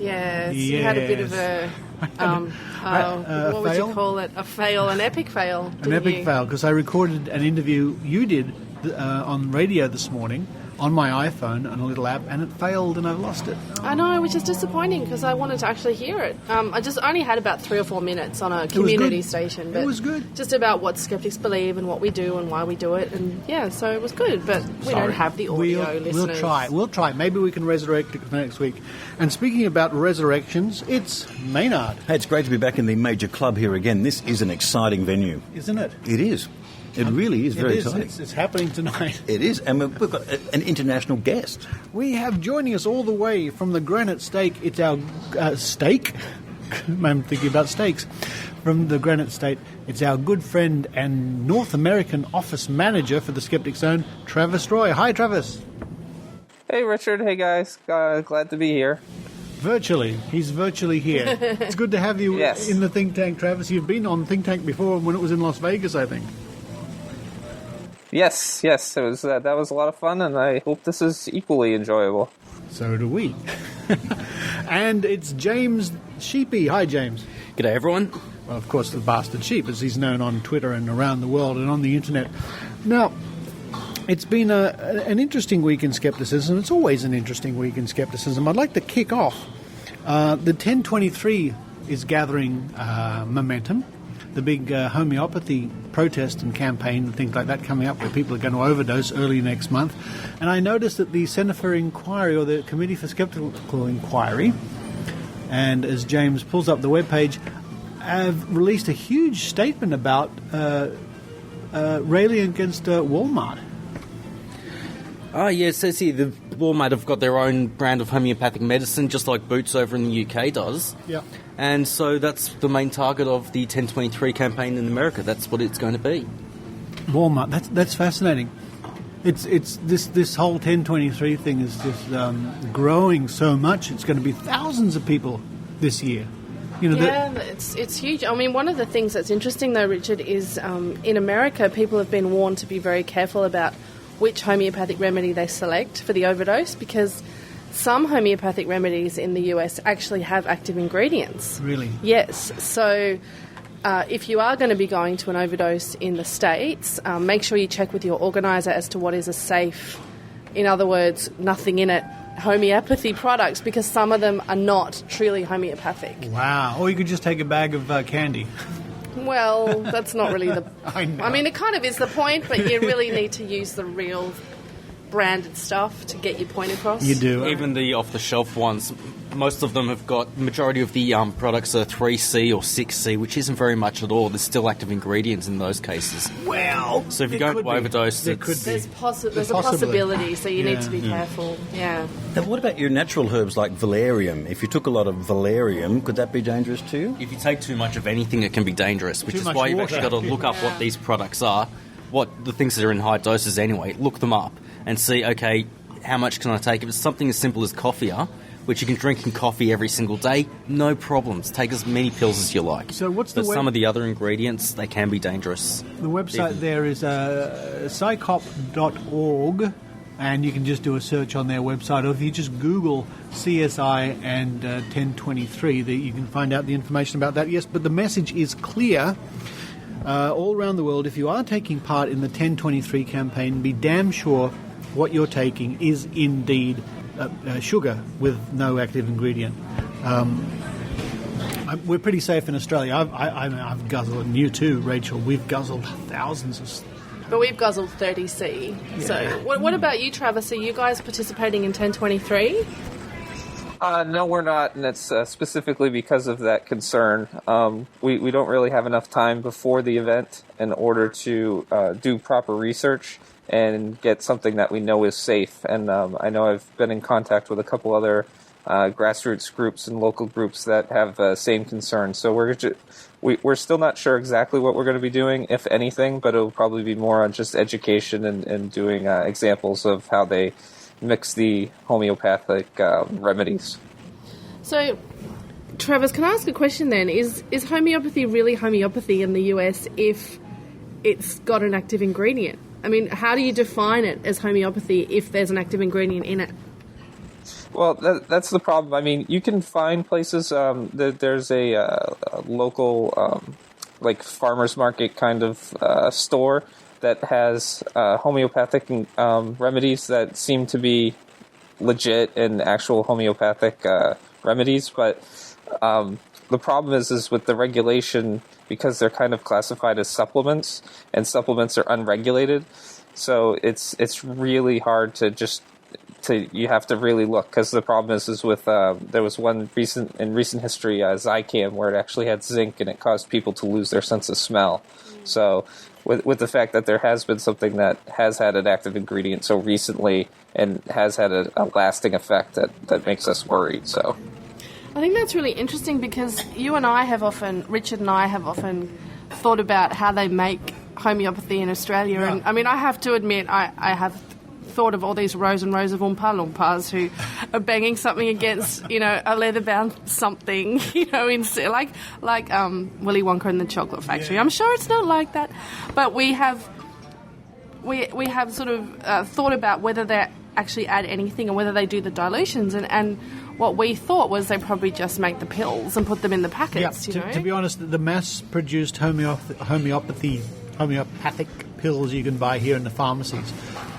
Yes. You had a bit of a... what would you call it? A fail, an epic fail. An epic fail, because I recorded an interview you did on radio this morning on my iPhone on a little app, and it failed and I lost it. I know, which is disappointing because I wanted to actually hear it. I just only had about 3 or 4 minutes on a community station. But it was good. Just about what skeptics believe and what we do and why we do it, and so it was good. But we don't have the audio, listeners. We'll try. Maybe we can resurrect it for next week. And speaking about resurrections, it's Maynard. Hey, it's great to be back in the major club here again. This is an exciting venue. Isn't it? It is. It really is very exciting. It's happening tonight. It is, and we've got an international guest. We have joining us all the way from the Granite State. It's our steak. I'm thinking about steaks. From the Granite State, it's our good friend and North American office manager for the Skeptic Zone, Travis Roy. Hi, Travis. Hey, Richard. Hey, guys. Glad to be here. Virtually. He's virtually here. It's good to have you in the think tank, Travis. You've been on think tank before when it was in Las Vegas, I think. Yes. It was that was a lot of fun, and I hope this is equally enjoyable. So do we. And it's James Sheepy. Hi, James. G'day, everyone. Well, of course, the Bastard Sheep, as he's known on Twitter and around the world and on the internet. Now, it's been an interesting week in skepticism. It's always an interesting week in skepticism. I'd like to kick off. The 1023 is gathering momentum. The big homeopathy protest and campaign and things like that coming up, where people are going to overdose early next month. And I noticed that the Centre for Inquiry, or the Committee for Skeptical Inquiry, and as James pulls up the webpage, have released a huge statement about railing against Walmart. Oh, yeah, it says here the Walmart have got their own brand of homeopathic medicine, just like Boots over in the UK does. Yeah. And so that's the main target of the 1023 campaign in America. That's what it's going to be. Walmart. That's fascinating. It's this whole 1023 thing is just growing so much. It's going to be thousands of people this year. It's huge. I mean, one of the things that's interesting, though, Richard, is in America, people have been warned to be very careful about which homeopathic remedy they select for the overdose, because some homeopathic remedies in the US actually have active ingredients. Really? Yes. So if you are going to be going to an overdose in the States, make sure you check with your organiser as to what is a safe, in other words, nothing in it, homeopathy products, because some of them are not truly homeopathic. Wow. Or you could just take a bag of candy. Well, that's not really the... I know. I mean, it kind of is the point, but you really need to use the real branded stuff to get your point across. You do. Even the off-the-shelf ones, most of them have got... The majority of the products are 3C or 6C, which isn't very much at all. There's still active ingredients in those cases. Well, so if you're going to overdose... There's a possibility, so you need to be careful. Yeah. Now, what about your natural herbs like valerian? If you took a lot of valerian, could that be dangerous too? If you take too much of anything, it can be dangerous, which is why you've actually got to look up what these products are, what the things that are in high doses anyway, look them up and see, okay, how much can I take? If it's something as simple as coffee, which you can drink in coffee every single day, no problems. Take as many pills as you like. So what's but some of the other ingredients, they can be dangerous. The website there is psychop.org, and you can just do a search on their website, or if you just Google CSI and 1023, you can find out the information about that. Yes, but the message is clear all around the world. If you are taking part in the 1023 campaign, be damn sure what you're taking is indeed sugar with no active ingredient. We're pretty safe in Australia. I've guzzled, and you too, Rachel. We've guzzled thousands of... But we've guzzled 30C. Yeah. So what about you, Travis? Are you guys participating in 1023? No, we're not, and it's specifically because of that concern. We don't really have enough time before the event in order to do proper research and get something that we know is safe. And I know I've been in contact with a couple other grassroots groups and local groups that have same concerns. So we're still not sure exactly what we're going to be doing, if anything, but it'll probably be more on just education and doing examples of how they mix the homeopathic remedies. So, Travis, can I ask a question then? Is homeopathy really homeopathy in the US if it's got an active ingredient? I mean, how do you define it as homeopathy if there's an active ingredient in it? Well, that's the problem. I mean, you can find places. There's a local, like farmers market kind of store that has homeopathic remedies that seem to be legit and actual homeopathic remedies. But the problem is with the regulation, because they're kind of classified as supplements, and supplements are unregulated. So it's really hard to you have to really look, because the problem is with there was one in recent history, Zicam, where it actually had zinc and it caused people to lose their sense of smell. So with the fact that there has been something that has had an active ingredient so recently and has had a lasting effect, that makes us worried. So I think that's really interesting, because Richard and I have often thought about how they make homeopathy in Australia. Yeah. And I mean, I have to admit, I have thought of all these rows and rows of Oompa Loompas who are banging something against, a leather-bound something, like Willy Wonka and the Chocolate Factory. Yeah. I'm sure it's not like that, but we have sort of thought about whether they actually add anything and whether they do the dilutions, and what we thought was they probably just make the pills and put them in the packets. To be honest, the mass-produced homeopathic pills you can buy here in the pharmacies,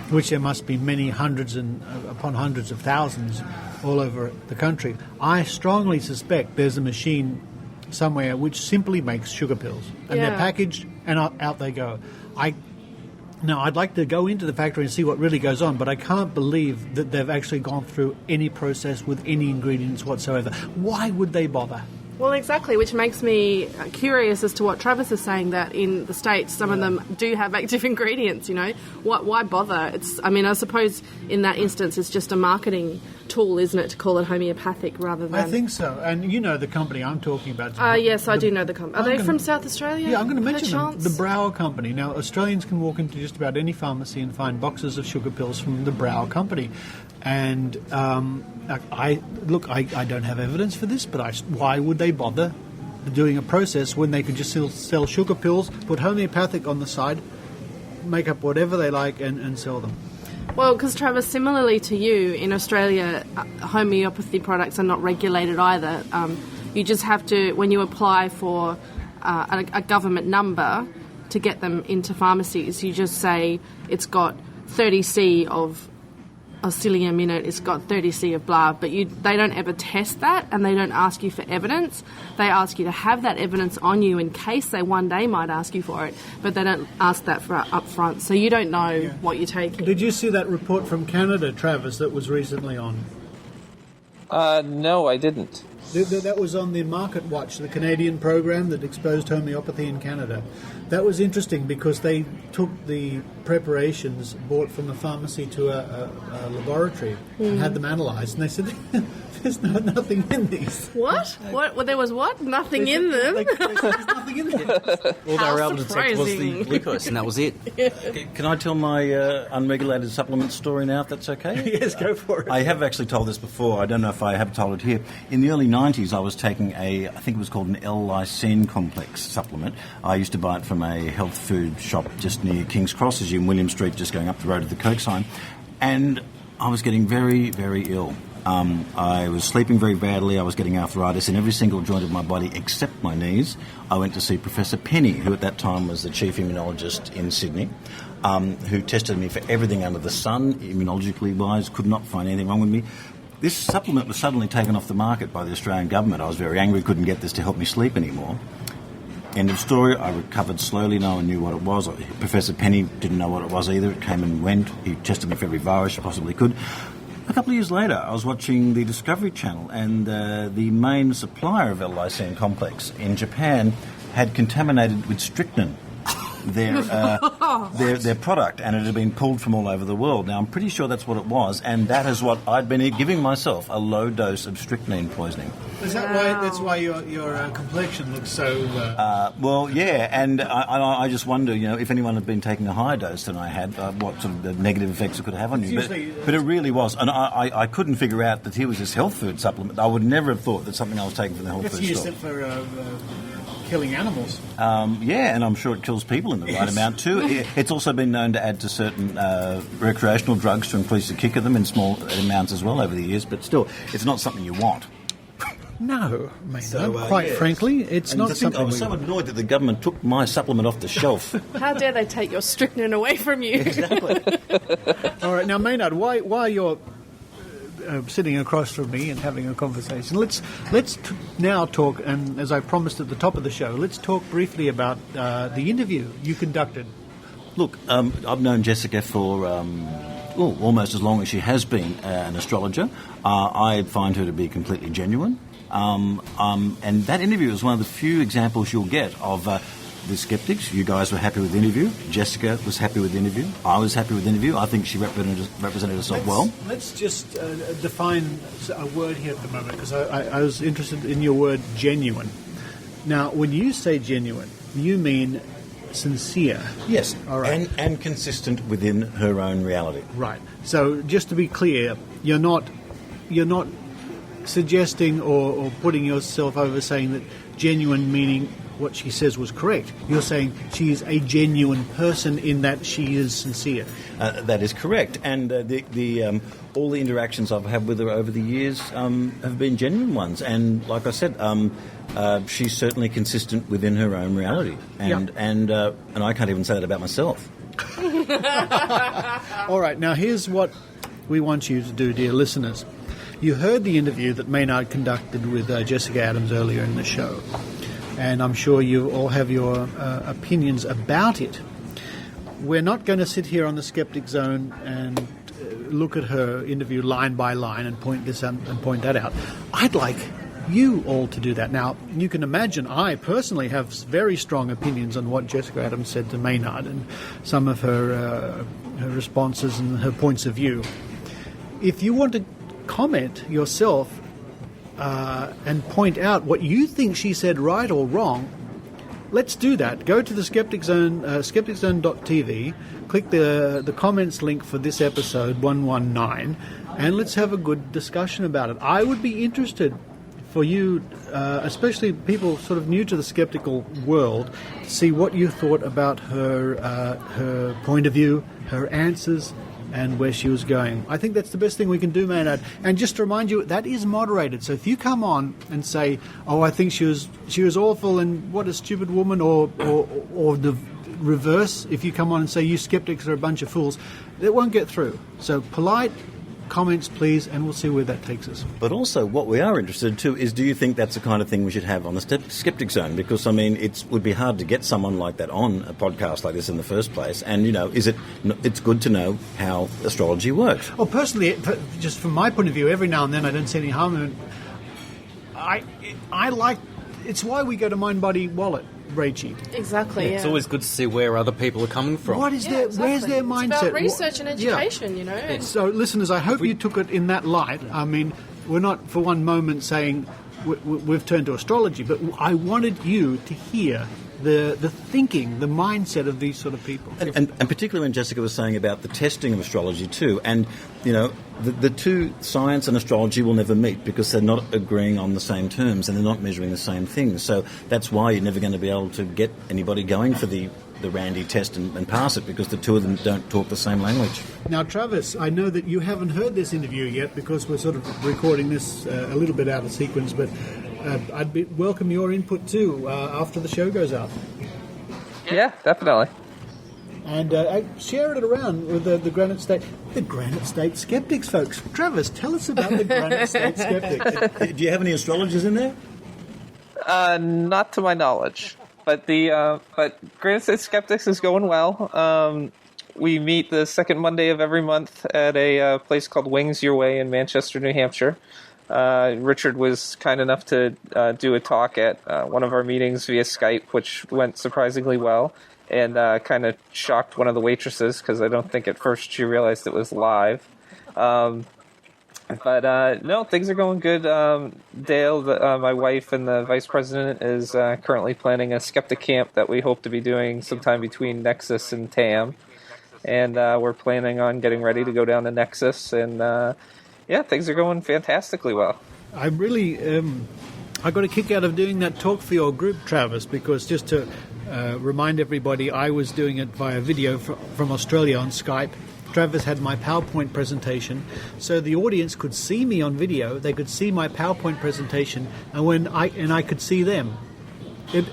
which there must be many hundreds and upon hundreds of thousands all over the country. I strongly suspect there's a machine somewhere which simply makes sugar pills, and they're packaged and out they go. Now, I'd like to go into the factory and see what really goes on, but I can't believe that they've actually gone through any process with any ingredients whatsoever. Why would they bother? Well, exactly, which makes me curious as to what Travis is saying, that in the States some of them do have active ingredients, Why bother? I suppose in that instance it's just a marketing tool, isn't it, to call it homeopathic rather than... I think so. And you know the company I'm talking about. Yes, I do know the company. Are they from South Australia? Yeah, I'm going to mention them. The Brower Company. Now, Australians can walk into just about any pharmacy and find boxes of sugar pills from the Brower Company. And I don't have evidence for this, but why would they bother doing a process when they could just sell sugar pills, put homeopathic on the side, make up whatever they like and sell them? Well, because Travis, similarly to you, in Australia, homeopathy products are not regulated either. You just have to, when you apply for a government number to get them into pharmacies, you just say it's got 30C of psyllium in it, it's got 30C of blah, but they don't ever test that, and they don't ask you for evidence. They ask you to have that evidence on you in case they one day might ask you for it, but they don't ask that for up front, so you don't know what you're taking. Did you see that report from Canada, Travis, that was recently on? No, I didn't. That was on the Market Watch, the Canadian program that exposed homeopathy in Canada. That was interesting because they took the preparations bought from a pharmacy to a laboratory and had them analysed, and they said there's nothing in these. What? What? There was what? Nothing in them? There's nothing in them. All they were able to detect was the glucose, and that was it. Can I tell my unregulated supplement story now, if that's okay? Yes, go for it. I have actually told this before. I don't know if I have told it here. In the early 90s, I was taking I think it was called an L-lysine complex supplement. I used to buy it from a health food shop just near King's Cross, as you in William Street, just going up the road to the CoxComment. And I was getting very, very ill. I was sleeping very badly. I was getting arthritis in every single joint of my body except my knees. I went to see Professor Penny, who at that time was the chief immunologist in Sydney, who tested me for everything under the sun, immunologically wise, could not find anything wrong with me. This supplement was suddenly taken off the market by the Australian government. I was very angry, couldn't get this to help me sleep anymore. End of story. I recovered slowly. No one knew what it was. Professor Penny didn't know what it was either. It came and went. He tested me for every virus he possibly could. A couple of years later, I was watching the Discovery Channel, and the main supplier of L-lysine complex in Japan had contaminated with strychnine their product, and it had been pulled from all over the world. Now, I'm pretty sure that's what it was, and that is what I'd been giving myself, a low dose of strychnine poisoning. Is that why? That's why your complexion looks so... Well, yeah, and I just wonder, if anyone had been taking a higher dose than I had, what sort of the negative effects it could have on you. But it really was, and I couldn't figure out that here was this health food supplement. I would never have thought that something I was taking from the health food store. It's used for killing animals. Yeah, and I'm sure it kills people in the right amount too. It's also been known to add to certain recreational drugs to increase the kick of them in small amounts as well over the years, but still, it's not something you want. No, quite frankly, it's not something. I was so annoyed that the government took my supplement off the shelf. How dare they take your strychnine away from you? Exactly. All right, now Maynard, while you're sitting across from me and having a conversation, let's now talk, and as I promised at the top of the show, let's talk briefly about the interview you conducted. Look, I've known Jessica for almost as long as she has been an astrologer. I find her to be completely genuine. And that interview is one of the few examples you'll get of the skeptics. You guys were happy with the interview. Jessica was happy with the interview. I was happy with the interview. I think she represented herself well. Let's just define a word here at the moment, because I was interested in your word genuine. Now, when you say genuine, you mean sincere. Yes, all right, and consistent within her own reality. Right. So just to be clear, you're not suggesting or putting yourself over saying that genuine meaning what she says was correct. You're saying she is a genuine person in that she is sincere. That is correct, and all the interactions I've had with her over the years have been genuine ones. And like I said, she's certainly consistent within her own reality, and I can't even say that about myself. All right, now here's what we want you to do, dear listeners. You heard the interview that Maynard conducted with Jessica Adams earlier in the show, and I'm sure you all have your opinions about it. We're not going to sit here on the Skeptic Zone and look at her interview line by line and point this out and point that out. I'd like you all to do that. Now, you can imagine I personally have very strong opinions on what Jessica Adams said to Maynard and some of her responses and her points of view. If you want to comment yourself and point out what you think she said right or wrong, let's do that. Go to the Skeptic Zone, skepticzone.tv, click the comments link for this episode 119, and let's have a good discussion about it. I would be interested for you, especially people sort of new to the skeptical world, to see what you thought about her point of view, her answers, and where she was going. I think that's the best thing we can do, Maynard. And just to remind you, that is moderated. So if you come on and say, "Oh, I think she was awful," and what a stupid woman, or the reverse, if you come on and say you skeptics are a bunch of fools, it won't get through. So polite comments, please, and we'll see where that takes us. But also, what we are interested in too is, do you think that's the kind of thing we should have on the Skeptic Zone? Because, I mean, it would be hard to get someone like that on a podcast like this in the first place. And, you know, it's good to know how astrology works. Well, personally, just from my point of view, every now and then I don't see any harm in it. I like... It's why we go to Mind, Body, Wallet, Rachel. Exactly, It's always good to see where other people are coming from. What is their... Exactly. Where's their mindset? It's about research and education, you know. Yeah. So, listeners, I hope you took it in that light. I mean, we're not for one moment saying we've turned to astrology, but I wanted you to hear the thinking, the mindset of these sort of people. And particularly when Jessica was saying about the testing of astrology too, and, you know, the two, science and astrology, will never meet because they're not agreeing on the same terms and they're not measuring the same things. So that's why you're never going to be able to get anybody going for the Randy test and pass it, because the two of them don't talk the same language. Now, Travis, I know that you haven't heard this interview yet because we're sort of recording this a little bit out of sequence, but I'd welcome your input too after the show goes out. Yeah, definitely. And share it around with the Granite State. The Granite State Skeptics, folks. Travis, tell us about the Granite State Skeptics. Do you have any astrologers in there? Not to my knowledge. But but Granite State Skeptics is going well. We meet the second Monday of every month at a place called Wings Your Way in Manchester, New Hampshire. Richard was kind enough to do a talk at one of our meetings via Skype, which went surprisingly well, and kind of shocked one of the waitresses because I don't think at first she realized it was live. But no, things are going good. Dale, my wife and the vice president, is currently planning a skeptic camp that we hope to be doing sometime between Nexus and TAM. And we're planning on getting ready to go down to Nexus. And yeah, things are going fantastically well. I really, I got a kick out of doing that talk for your group, Travis, because just to remind everybody, I was doing it via video from Australia on Skype. Travis had my PowerPoint presentation, so the audience could see me on video. They could see my PowerPoint presentation, and I could see them.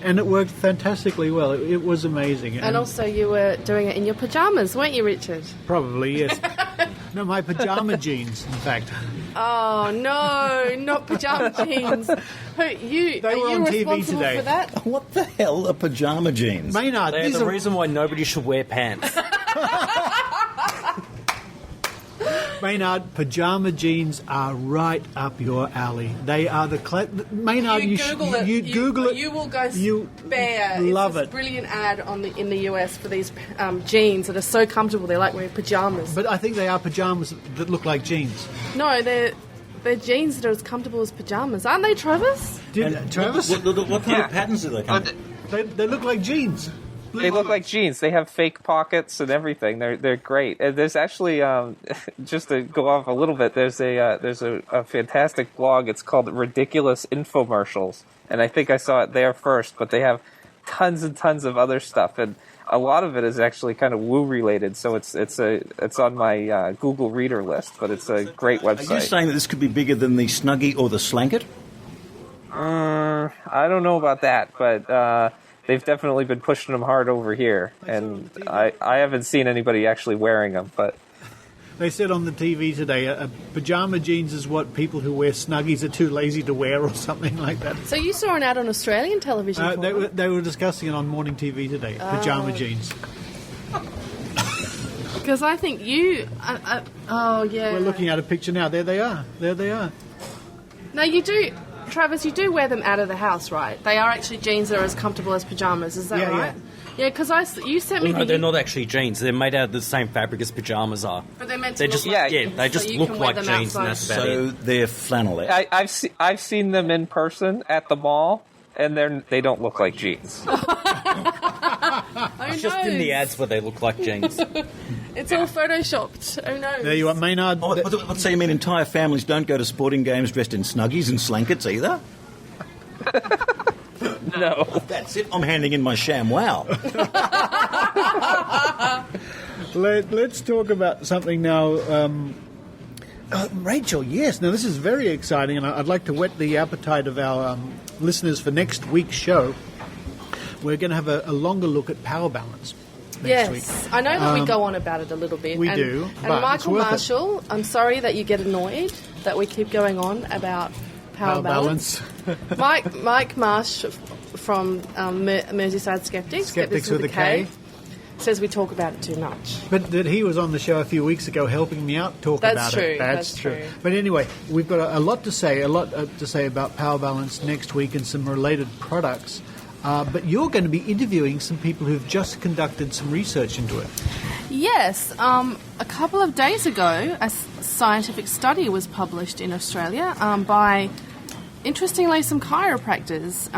And it worked fantastically well. It was amazing. And also, you were doing it in your pajamas, weren't you, Richard? Probably, yes. No, my pajama jeans, in fact. Oh no, not pajama jeans. They were on TV today. For that? What the hell are pajama jeans? Maynard, they're the reason why nobody should wear pants. Maynard, pajama jeans are right up your alley. They are the Maynard. You Google it. You will go spare. Love it's a brilliant ad in the US for these jeans that are so comfortable. They're like wearing pajamas. But I think they are pajamas that look like jeans. No, they're jeans that are as comfortable as pajamas, aren't they, Travis? Travis, what kind of patterns do they come? They look like jeans. They look like jeans. They have fake pockets and everything. They're great. And there's actually just to go off a little bit. There's a fantastic blog. It's called Ridiculous Infomercials, and I think I saw it there first. But they have tons and tons of other stuff, and a lot of it is actually kind of woo related. So it's on my Google Reader list. But it's a great website. Are you saying that this could be bigger than the Snuggie or the Slanket? I don't know about that, but they've definitely been pushing them hard over here, and I haven't seen anybody actually wearing them. But they said on the TV today, pajama jeans is what people who wear Snuggies are too lazy to wear, or something like that. So you saw an ad on Australian television? They were discussing it on morning TV today. Pajama jeans. Because I think you. Oh yeah. We're looking at a picture now. There they are. No, you do. Travis, you do wear them out of the house, right? They are actually jeans that are as comfortable as pyjamas, is that right? Yeah, because you sent me... No, they're not actually jeans. They're made out of the same fabric as pyjamas are. But they're meant to look like jeans. They just look like jeans, and that's about it. So they're flannel. I've seen them in person at the mall, and they don't look like jeans. It's just in the ads where they look like jeans. It's all photoshopped. Oh no. There you are, Maynard. So you mean entire families don't go to sporting games dressed in Snuggies and Slankets either? No. That's it. I'm handing in my sham wow. Let's talk about something now. Rachael, yes. Now, this is very exciting, and I'd like to whet the appetite of our listeners for next week's show. We're going to have a longer look at power balance next week. I know that we go on about it a little bit. We do. And Michael Marshall, I'm sorry that you get annoyed that we keep going on about power balance. Mike Marsh from Merseyside Skeptics with a K, says we talk about it too much. But that he was on the show a few weeks ago helping me out talk about it. That's true. But anyway, we've got a lot to say about power balance next week and some related products. But you're going to be interviewing some people who've just conducted some research into it. Yes. A couple of days ago, a scientific study was published in Australia by, interestingly, some chiropractors.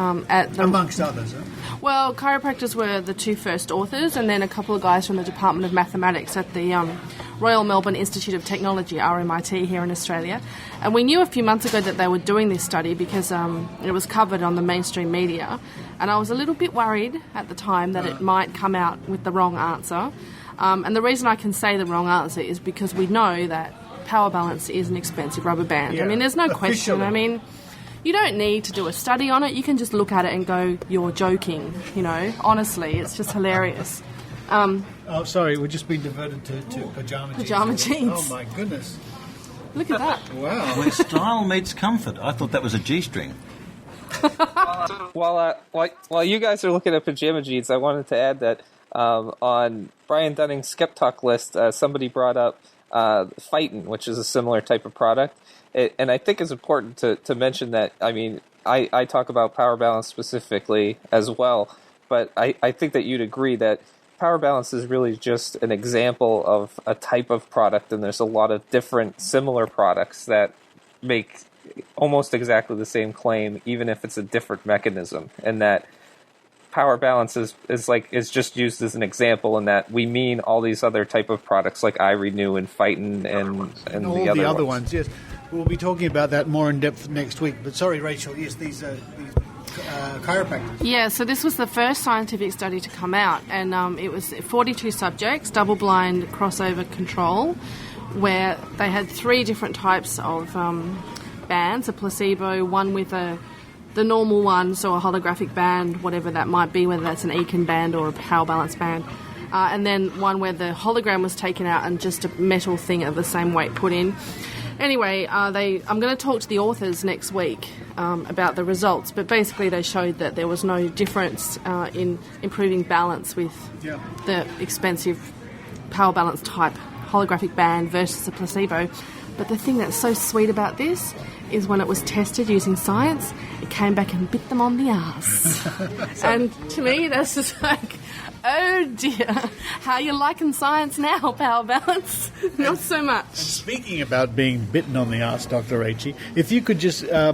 Amongst others, huh? Well, chiropractors were the two first authors, and then a couple of guys from the Department of Mathematics at the Royal Melbourne Institute of Technology, RMIT, here in Australia. And we knew a few months ago that they were doing this study because it was covered on the mainstream media. And I was a little bit worried at the time that it might come out with the wrong answer. And the reason I can say the wrong answer is because we know that power balance is an expensive rubber band. Yeah. I mean, there's no question. I mean, you don't need to do a study on it. You can just look at it and go, you're joking, Honestly, it's just hilarious. Sorry, we've just been diverted to pajama jeans. Pajama jeans. Oh, my goodness. Look at that. Wow. Where style meets comfort. I thought that was a G-string. While you guys are looking at pajama jeans, I wanted to add that on Brian Dunning's Skeptalk list, somebody brought up Phyton, which is a similar type of product. And I think it's important to mention that, I mean, I talk about power balance specifically as well, but I think that you'd agree that power balance is really just an example of a type of product, and there's a lot of different similar products that make almost exactly the same claim, even if it's a different mechanism, and that power balance is just used as an example, in that we mean all these other type of products like iRenew and Phyton and all the other ones. Yes, we'll be talking about that more in depth next week. But sorry, Rachael. Yes, these chiropractors. Yeah, so this was the first scientific study to come out, and it was 42 subjects, double-blind crossover control, where they had 3 different types of bands: a placebo, one with the normal one, so a holographic band, whatever that might be, whether that's an Econ band or a power balance band, and then one where the hologram was taken out and just a metal thing of the same weight put in. Anyway, I'm going to talk to the authors next week about the results, but basically they showed that there was no difference in improving balance with the expensive power balance type holographic band versus the placebo. But the thing that's so sweet about this is when it was tested using science, it came back and bit them on the ass. And to me, that's just like, oh dear, how you liking science now, power balance? Not so much. And speaking about being bitten on the ass, Dr. Rachael, if you could just a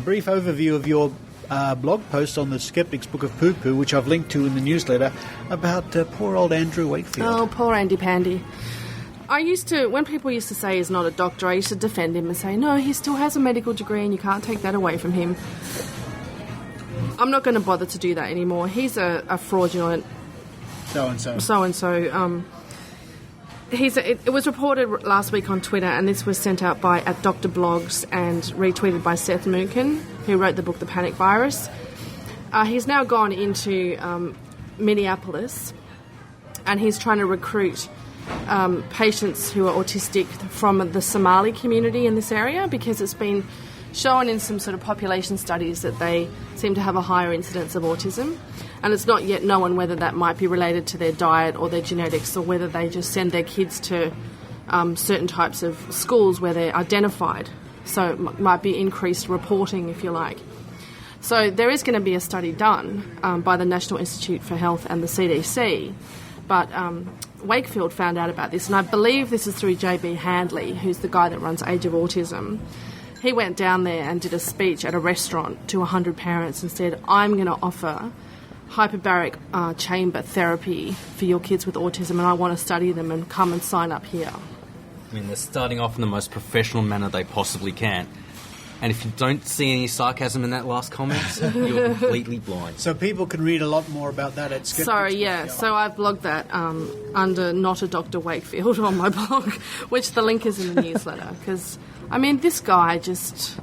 brief overview of your blog post on the Skeptic's Book of Poo Poo, which I've linked to in the newsletter, about poor old Andrew Wakefield. Oh, poor Andy Pandy. When people used to say he's not a doctor, I used to defend him and say, no, he still has a medical degree and you can't take that away from him. I'm not going to bother to do that anymore. He's a fraudulent so-and-so. It was reported last week on Twitter, and this was sent out by Dr. Blogs and retweeted by Seth Mookin, who wrote the book The Panic Virus. He's now gone into Minneapolis, and he's trying to recruit patients who are autistic from the Somali community in this area, because it's been shown in some sort of population studies that they seem to have a higher incidence of autism, and it's not yet known whether that might be related to their diet or their genetics, or whether they just send their kids to certain types of schools where they're identified. So it might be increased reporting, if you like. So there is going to be a study done by the National Institute for Health and the CDC, but Wakefield found out about this, and I believe this is through JB Handley, who's the guy that runs Age of Autism. He went down there and did a speech at a restaurant to 100 parents and said, I'm going to offer hyperbaric chamber therapy for your kids with autism, and I want to study them, and come and sign up here. I mean, they're starting off in the most professional manner they possibly can. And if you don't see any sarcasm in that last comment, you're completely blind. So people can read a lot more about that at Skeptic. Sorry, yeah. So I've blogged that under Not a Dr. Wakefield on my blog, which the link is in the newsletter. Because, I mean, this guy just...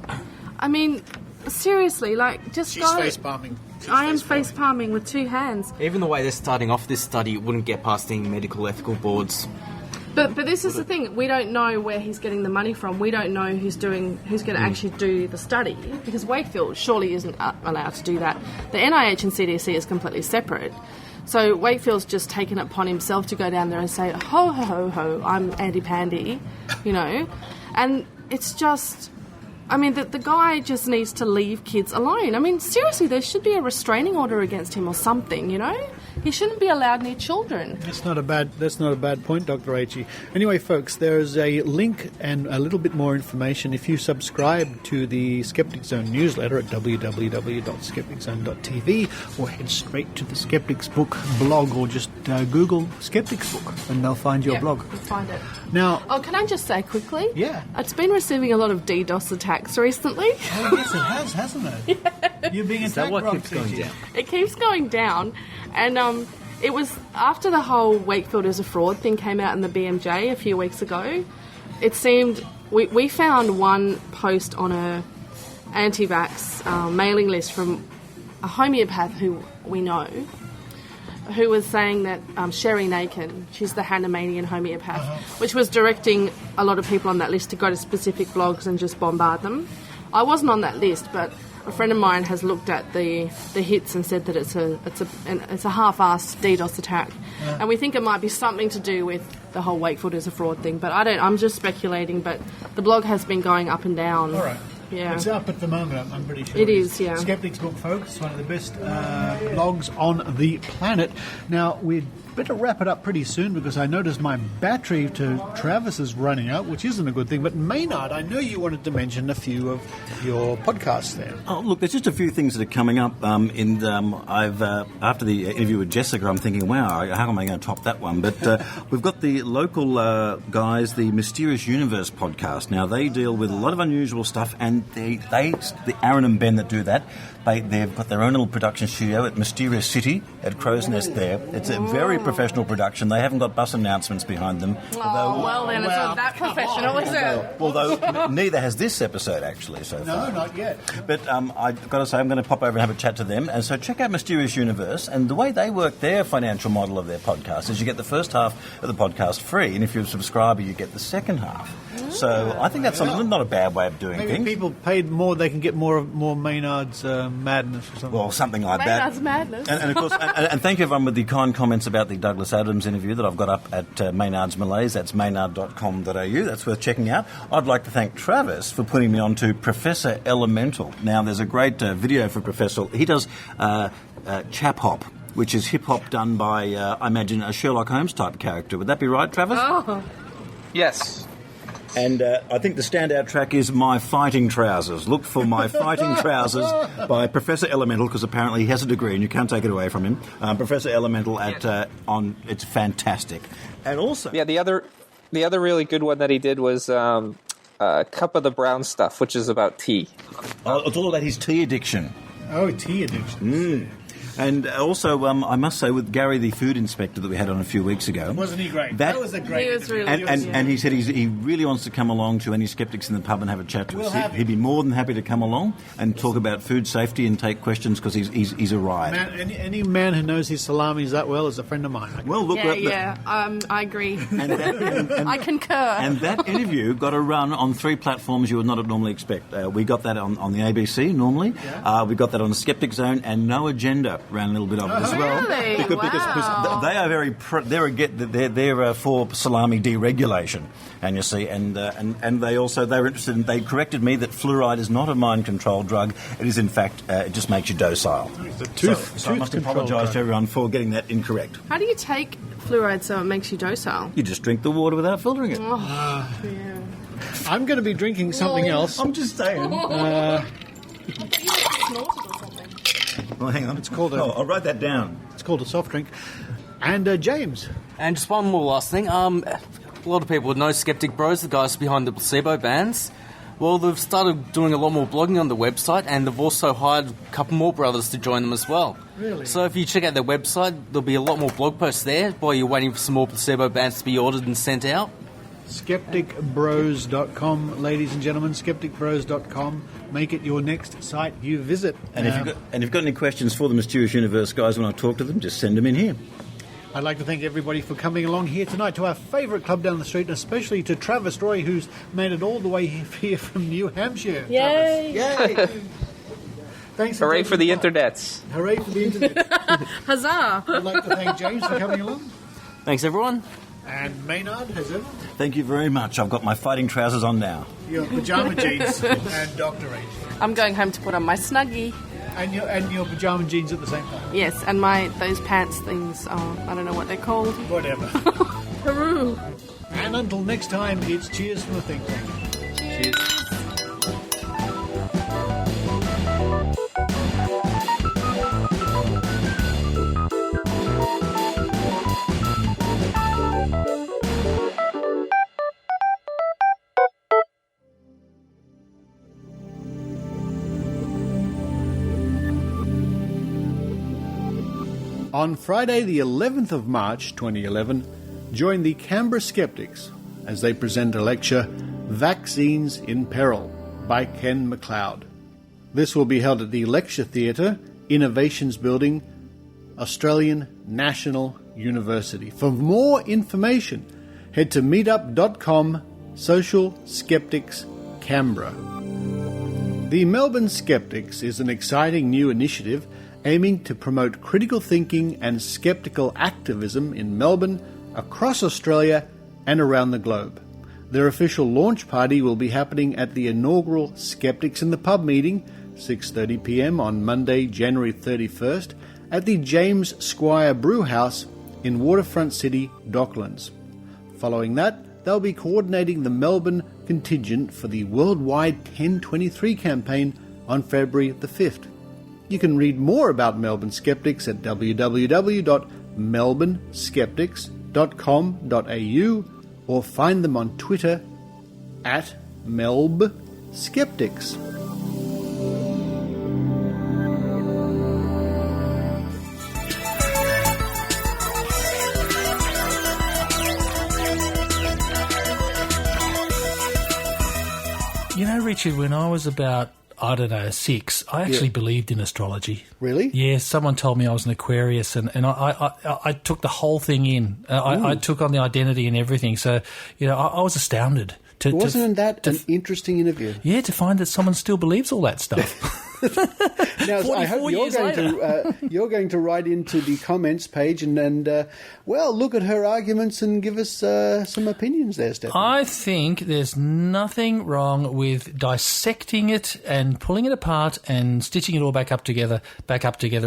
I mean, seriously, like, just She's go... face-palming. I am face-palming with two hands. Even the way they're starting off this study wouldn't get past any medical ethical boards. But this is the thing. We don't know where he's getting the money from. We don't know who's going to actually do the study, because Wakefield surely isn't allowed to do that. The NIH and CDC is completely separate. So Wakefield's just taken it upon himself to go down there and say, ho, ho, ho, ho, I'm Andy Pandy, you know. And it's just... I mean, the guy just needs to leave kids alone. I mean, seriously, there should be a restraining order against him or something, you know? He shouldn't be allowed near children. That's not a bad point, Dr. H. Anyway, folks, there's a link and a little bit more information if you subscribe to the Skeptic Zone newsletter at www.skepticzone.tv, or head straight to the Skeptic's Book blog, or just Google Skeptic's Book and they'll find your blog. You'll find it. Now, can I just say quickly? Yeah. It's been receiving a lot of DDoS attacks recently. Oh, yes, it has, hasn't it? Yeah. You're being attacked. Is that what keeps going down? It keeps going down. And it was after the whole Wakefield is a fraud thing came out in the BMJ a few weeks ago. It seemed we found one post on a anti-vax mailing list from a homeopath who we know, who was saying that Sherry Nakin, she's the Hahnemannian homeopath, which was directing a lot of people on that list to go to specific blogs and just bombard them. I wasn't on that list, but a friend of mine has looked at the hits and said that it's a half-assed DDoS attack, and we think it might be something to do with the whole Wakefield is a fraud thing. But I'm just speculating. But the blog has been going up and down. All right. Yeah. It's up at the moment, I'm pretty sure. It is, yeah. Skeptic's Book, folks, one of the best blogs on the planet. Now, we'd better wrap it up pretty soon, because I noticed my battery to Travis is running out, which isn't a good thing. But Maynard, I know you wanted to mention a few of your podcasts there. Oh, look, there's just a few things that are coming up. I've after the interview with Jessica, I'm thinking, wow, how am I going to top that one? But we've got the local guys, the Mysterious Universe podcast. Now, they deal with a lot of unusual stuff, and the Aaron and Ben that do that, they've got their own little production studio at Mysterious City at Crow's Nest there. It's a very professional production. They haven't got bus announcements behind them. It's not that professional, is it? Although neither has this episode, actually, so far. No, not yet. But I've got to say, I'm going to pop over and have a chat to them. And so check out Mysterious Universe. And the way they work their financial model of their podcast is you get the first half of the podcast free, and if you're a subscriber, you get the second half. So I think that's not a bad way of doing Maybe things. people paid more, they can get more Maynard's madness or something. Well, something like Maynard's that. madness. And of course, and thank you everyone with the kind comments about the Douglas Adams interview that I've got up at Maynard's Malays. That's maynard.com.au. That's worth checking out. I'd like to thank Travis for putting me on to Professor Elemental. Now, there's a great video for Professor. He does chap hop, which is hip hop done by, I imagine, a Sherlock Holmes type character. Would that be right, Travis? Yes. And I think the standout track is My Fighting Trousers. Look for My Fighting Trousers by Professor Elemental, because apparently he has a degree and you can't take it away from him. Professor Elemental it's fantastic. And also... Yeah, the other really good one that he did was Cup of the Brown Stuff, which is about tea. Oh, it's all about his tea addiction. Oh, tea addiction. And also, I must say, with Gary, the food inspector that we had on a few weeks ago... Wasn't he great? That was a great He was really and he said he really wants to come along to any skeptics in the pub and have a chat to us. He'd be more than happy to come along and talk about food safety and take questions, because he's a riot. Any man who knows his salamis that well is a friend of mine. Well, look... I agree. I concur. And that interview got a run on 3 platforms you would not normally expect. We got that on the ABC, normally. Yeah. We got that on the Skeptic Zone, and No Agenda ran a little bit of it as well. Really? Because they are very they're for salami deregulation, and you see, and they were interested in, they corrected me that fluoride is not a mind-controlled drug. It is, in fact, it just makes you docile. So I must apologise to everyone for getting that incorrect. How do you take fluoride so it makes you docile? You just drink the water without filtering it. Yeah. I'm going to be drinking something else. I'm just saying. Well, hang on. It's called I'll write that down. It's called a soft drink. And James. And just one more last thing. A lot of people would know Skeptic Bros, the guys behind the placebo bans. Well, they've started doing a lot more blogging on the website, and they've also hired a couple more brothers to join them as well. Really? So if you check out their website, there'll be a lot more blog posts there while you're waiting for some more placebo bans to be ordered and sent out. SkepticBros.com, ladies and gentlemen, SkepticBros.com. Make it your next site you visit. And if you've got any questions for the Mysterious Universe guys when I talk to them, just send them in here. I'd like to thank everybody for coming along here tonight to our favourite club down the street, and especially to Travis Roy, who's made it all the way here from New Hampshire. Yay! Yay! Thanks. Hooray for the internets. Hooray for the internet. Huzzah! I'd like to thank James for coming along. Thanks, everyone. And Maynard, as ever. Thank you very much. I've got my fighting trousers on now. Your pyjama jeans and Dr. H. I'm going home to put on my Snuggie. And your pyjama jeans at the same time. Yes, and those pants things. I don't know what they're called. Whatever. Peru. And until next time, it's cheers from the think tank. Cheers. On Friday, the 11th of March 2011, join the Canberra Skeptics as they present a lecture, Vaccines in Peril, by Ken MacLeod. This will be held at the Lecture Theatre, Innovations Building, Australian National University. For more information, head to meetup.com Social Skeptics Canberra. The Melbourne Skeptics is an exciting new initiative aiming to promote critical thinking and skeptical activism in Melbourne, across Australia and around the globe. Their official launch party will be happening at the inaugural Skeptics in the Pub meeting, 6:30 p.m. on Monday, January 31st, at the James Squire Brewhouse in Waterfront City, Docklands. Following that, they'll be coordinating the Melbourne contingent for the worldwide 1023 campaign on February the 5th. You can read more about Melbourne Skeptics at www.melbourneskeptics.com.au or find them on Twitter at melbskeptics. You know, Richard, when I was about, 6, I actually believed in astrology. Really? Yeah, someone told me I was an Aquarius, and I took the whole thing in. I took on the identity and everything. So, I was astounded. Wasn't that an interesting interview? Yeah, to find that someone still believes all that stuff. Now, I hope you're going to write into the comments page and look at her arguments and give us some opinions there, Stefan. I think there's nothing wrong with dissecting it and pulling it apart and stitching it all back up together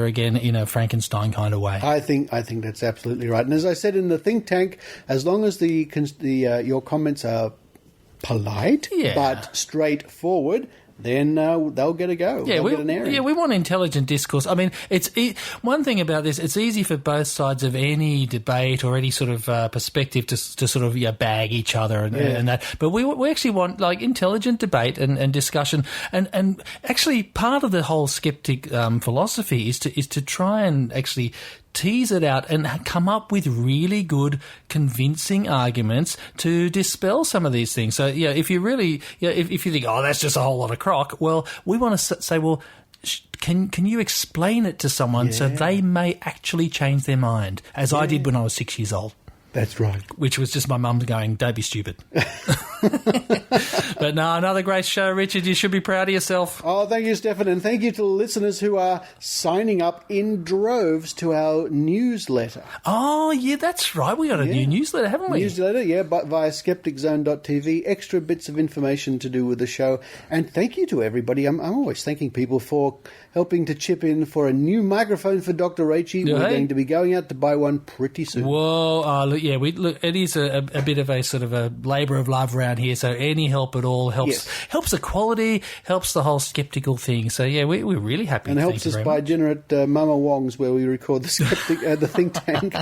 again in a Frankenstein kind of way. I think that's absolutely right. And as I said in the think tank, as long as your comments are polite but straightforward, then they'll get a go. Yeah, they'll get an airing. Yeah, we want intelligent discourse. I mean, one thing about this, it's easy for both sides of any debate or any sort of perspective to sort of bag each other and that. But we actually want like intelligent debate and discussion. And actually, part of the whole skeptic philosophy is to try and actually tease it out and come up with really good, convincing arguments to dispel some of these things. So, if you really, if you think, oh, that's just a whole lot of crock, well, we want to say, well, can you explain it to someone so they may actually change their mind, as I did when I was 6 years old. That's right. Which was just my mum going, don't be stupid. But no, another great show, Richard. You should be proud of yourself. Oh, thank you, Stefan. And thank you to the listeners who are signing up in droves to our newsletter. Oh, yeah, that's right. We got a new newsletter, haven't we? Newsletter, but via skepticzone.tv. Extra bits of information to do with the show. And thank you to everybody. I'm always thanking people for helping to chip in for a new microphone for Dr. Rachael. We're going to be going out to buy one pretty soon. Whoa, look, it is a bit of a sort of a labour of love around here, so any help at all helps the quality, helps the whole sceptical thing. So, we're really happy. And helps us buy dinner at Mama Wong's where we record the the think tank.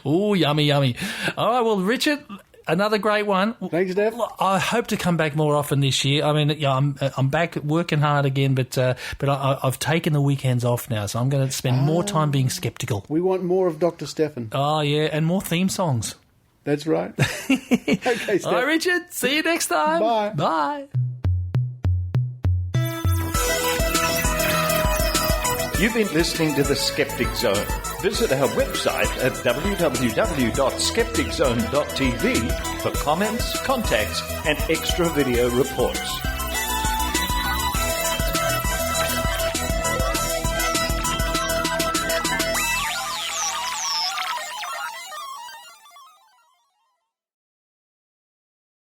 Oh, yummy, yummy. All right, well, Richard, another great one. Thanks, Dave. I hope to come back more often this year. I mean, I'm back working hard again, but I've taken the weekends off now, so I'm going to spend more time being sceptical. We want more of Dr. Stefan. Oh, yeah, and more theme songs. That's right. Okay, Steph. All right, Richard. See you next time. Bye. Bye. You've been listening to The Skeptic Zone. Visit our website at www.skepticzone.tv for comments, contacts, and extra video reports.